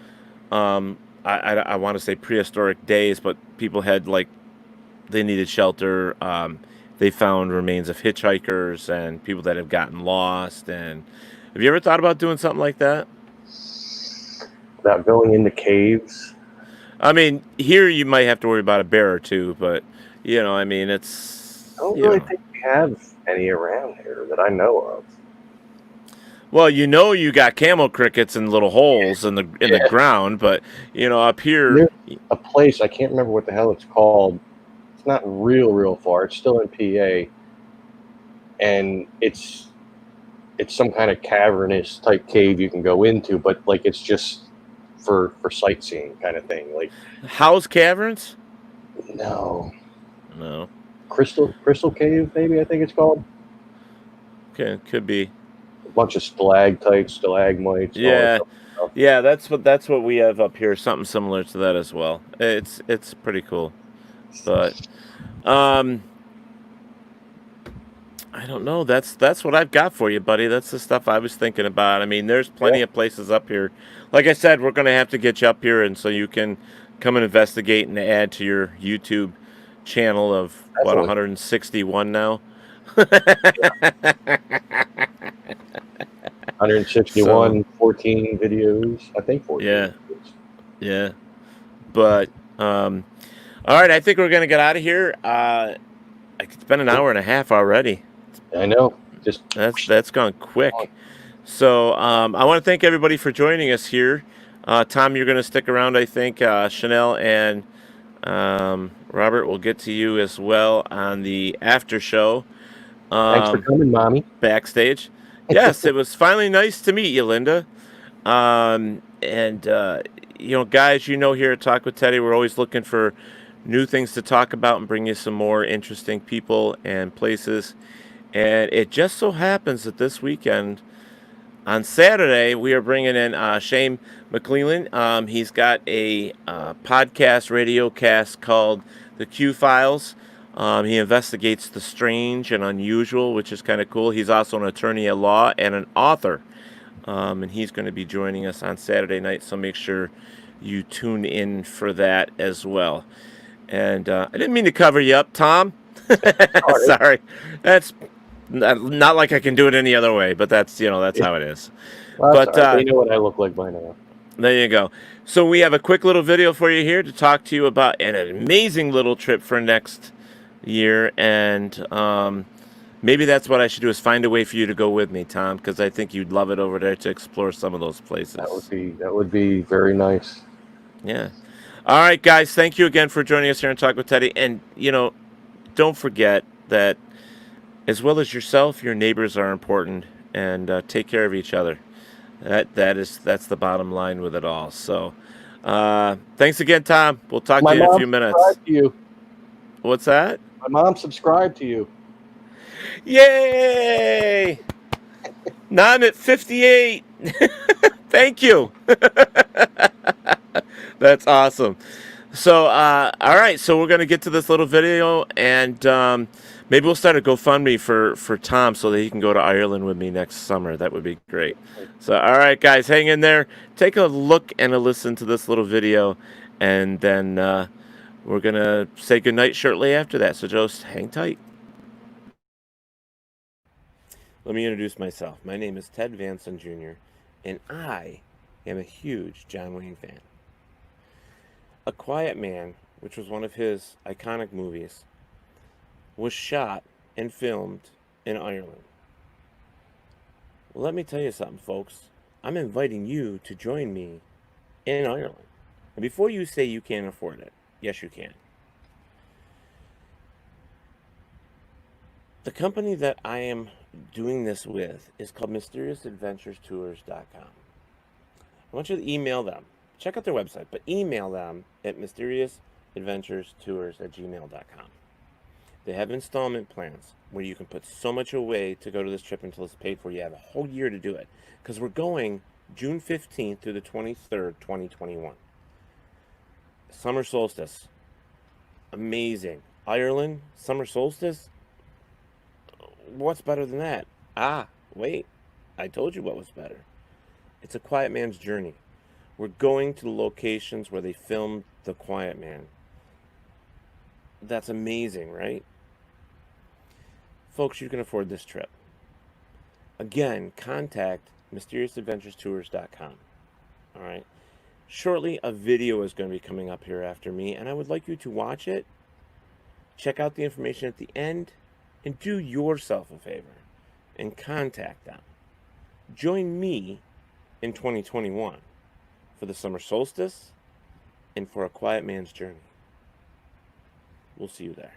I want to say prehistoric days, but people had like they needed shelter. They found remains of hitchhikers and people that have gotten lost. And have you ever thought about doing something like that?
Without going into caves.
I mean, here you might have to worry about a bear or two, but I mean, it's
I don't really think we have any around here that I know of.
Well, you got camel crickets in little holes in the ground, but up here,
There's a place, I can't remember what the hell it's called. It's not real far. It's still in PA, and it's some kind of cavernous type cave you can go into, but like it's just for sightseeing kind of thing. Like
House Caverns?
No.
Crystal
Cave, maybe I think it's called.
Okay, could be.
A bunch of stalactites, stalagmites.
Yeah, yeah, that's what we have up here. Something similar to that as well. It's pretty cool, but I don't know. That's what I've got for you, buddy. That's the stuff I was thinking about. I mean, there's plenty of places up here. Like I said, we're going to have to get you up here, and so you can come and investigate and add to your YouTube channel of what 161 now.
161, 14 videos. I think 14.
Yeah. Yeah. But all right, I think we're gonna get out of here. It's been an hour and a half already.
I know. Just
that's gone quick. So I want to thank everybody for joining us here. Tom, you're gonna stick around, I think. Chanel and Robert will get to you as well on the after show.
Thanks for coming, Mommy.
Backstage. Yes, it was finally nice to meet you, Linda. And guys, here at Talk with Teddy, we're always looking for new things to talk about and bring you some more interesting people and places. And it just so happens that this weekend, on Saturday, we are bringing in Shane McClellan. He's got a podcast, radio cast called The Q Files. He investigates the strange and unusual, which is kind of cool. He's also an attorney at law and an author. And he's going to be joining us on Saturday night, so make sure you tune in for that as well. And I didn't mean to cover you up, Tom. Sorry. That's not like I can do it any other way, but that's how it is.
Well, but you know what I look like by now.
There you go. So we have a quick little video for you here to talk to you about an amazing little trip for next year, and maybe that's what I should do, is find a way for you to go with me, Tom, because I think you'd love it over there to explore some of those places.
That would be very nice.
Yeah. All right, guys, thank you again for joining us here on Talk with Teddy. And don't forget that as well as yourself, your neighbors are important, and take care of each other. That's the bottom line with it all. So thanks again, Tom. We'll talk to you in a few minutes.
To you.
What's that?
My mom subscribed to you.
Yay! Now I'm at 58. Thank you. That's awesome. So, all right. So we're gonna get to this little video, and maybe we'll start a GoFundMe for Tom so that he can go to Ireland with me next summer. That would be great. So, all right, guys, hang in there. Take a look and a listen to this little video, and then we're going to say goodnight shortly after that, so just hang tight. Let me introduce myself. My name is Ted Vanson Jr., and I am a huge John Wayne fan. A Quiet Man, which was one of his iconic movies, was shot and filmed in Ireland. Well, let me tell you something, folks. I'm inviting you to join me in Ireland. And before you say you can't afford it, yes, you can. The company that I am doing this with is called MysteriousAdventureTours.com. I want you to email them. Check out their website, but email them at MysteriousAdventureTours@gmail.com. They have installment plans where you can put so much away to go to this trip until it's paid for. You have a whole year to do it, because we're going June 15th through the 23rd, 2021. Summer solstice. Amazing. Ireland, summer solstice? What's better than that? Ah, wait. I told you what was better. It's A Quiet Man's Journey. We're going to the locations where they filmed The Quiet Man. That's amazing, right? Folks, you can afford this trip. Again, contact mysteriousadventurestours.com. All right. Shortly, a video is going to be coming up here after me, and I would like you to watch it, check out the information at the end, and do yourself a favor and contact them. Join me in 2021 for the summer solstice and for A Quiet Man's Journey. We'll see you there.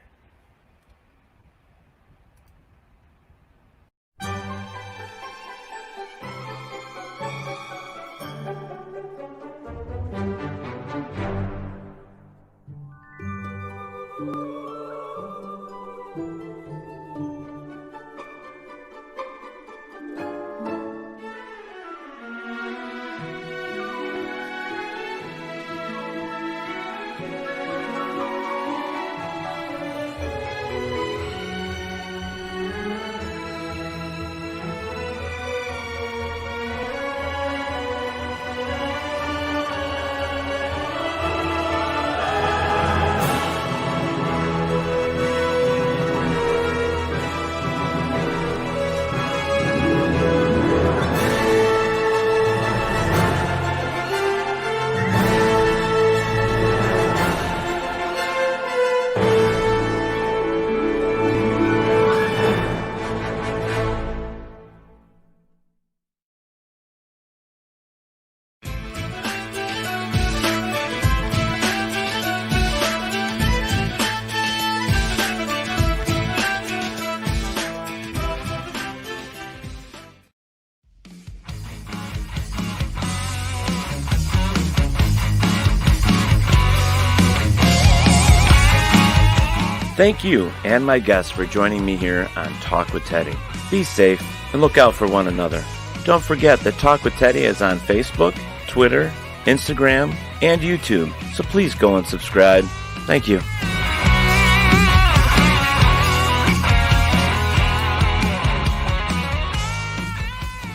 Thank you and my guests for joining me here on Talk with Teddy. Be safe and look out for one another. Don't forget that Talk with Teddy is on Facebook, Twitter, Instagram, and YouTube, so please go and subscribe. Thank you.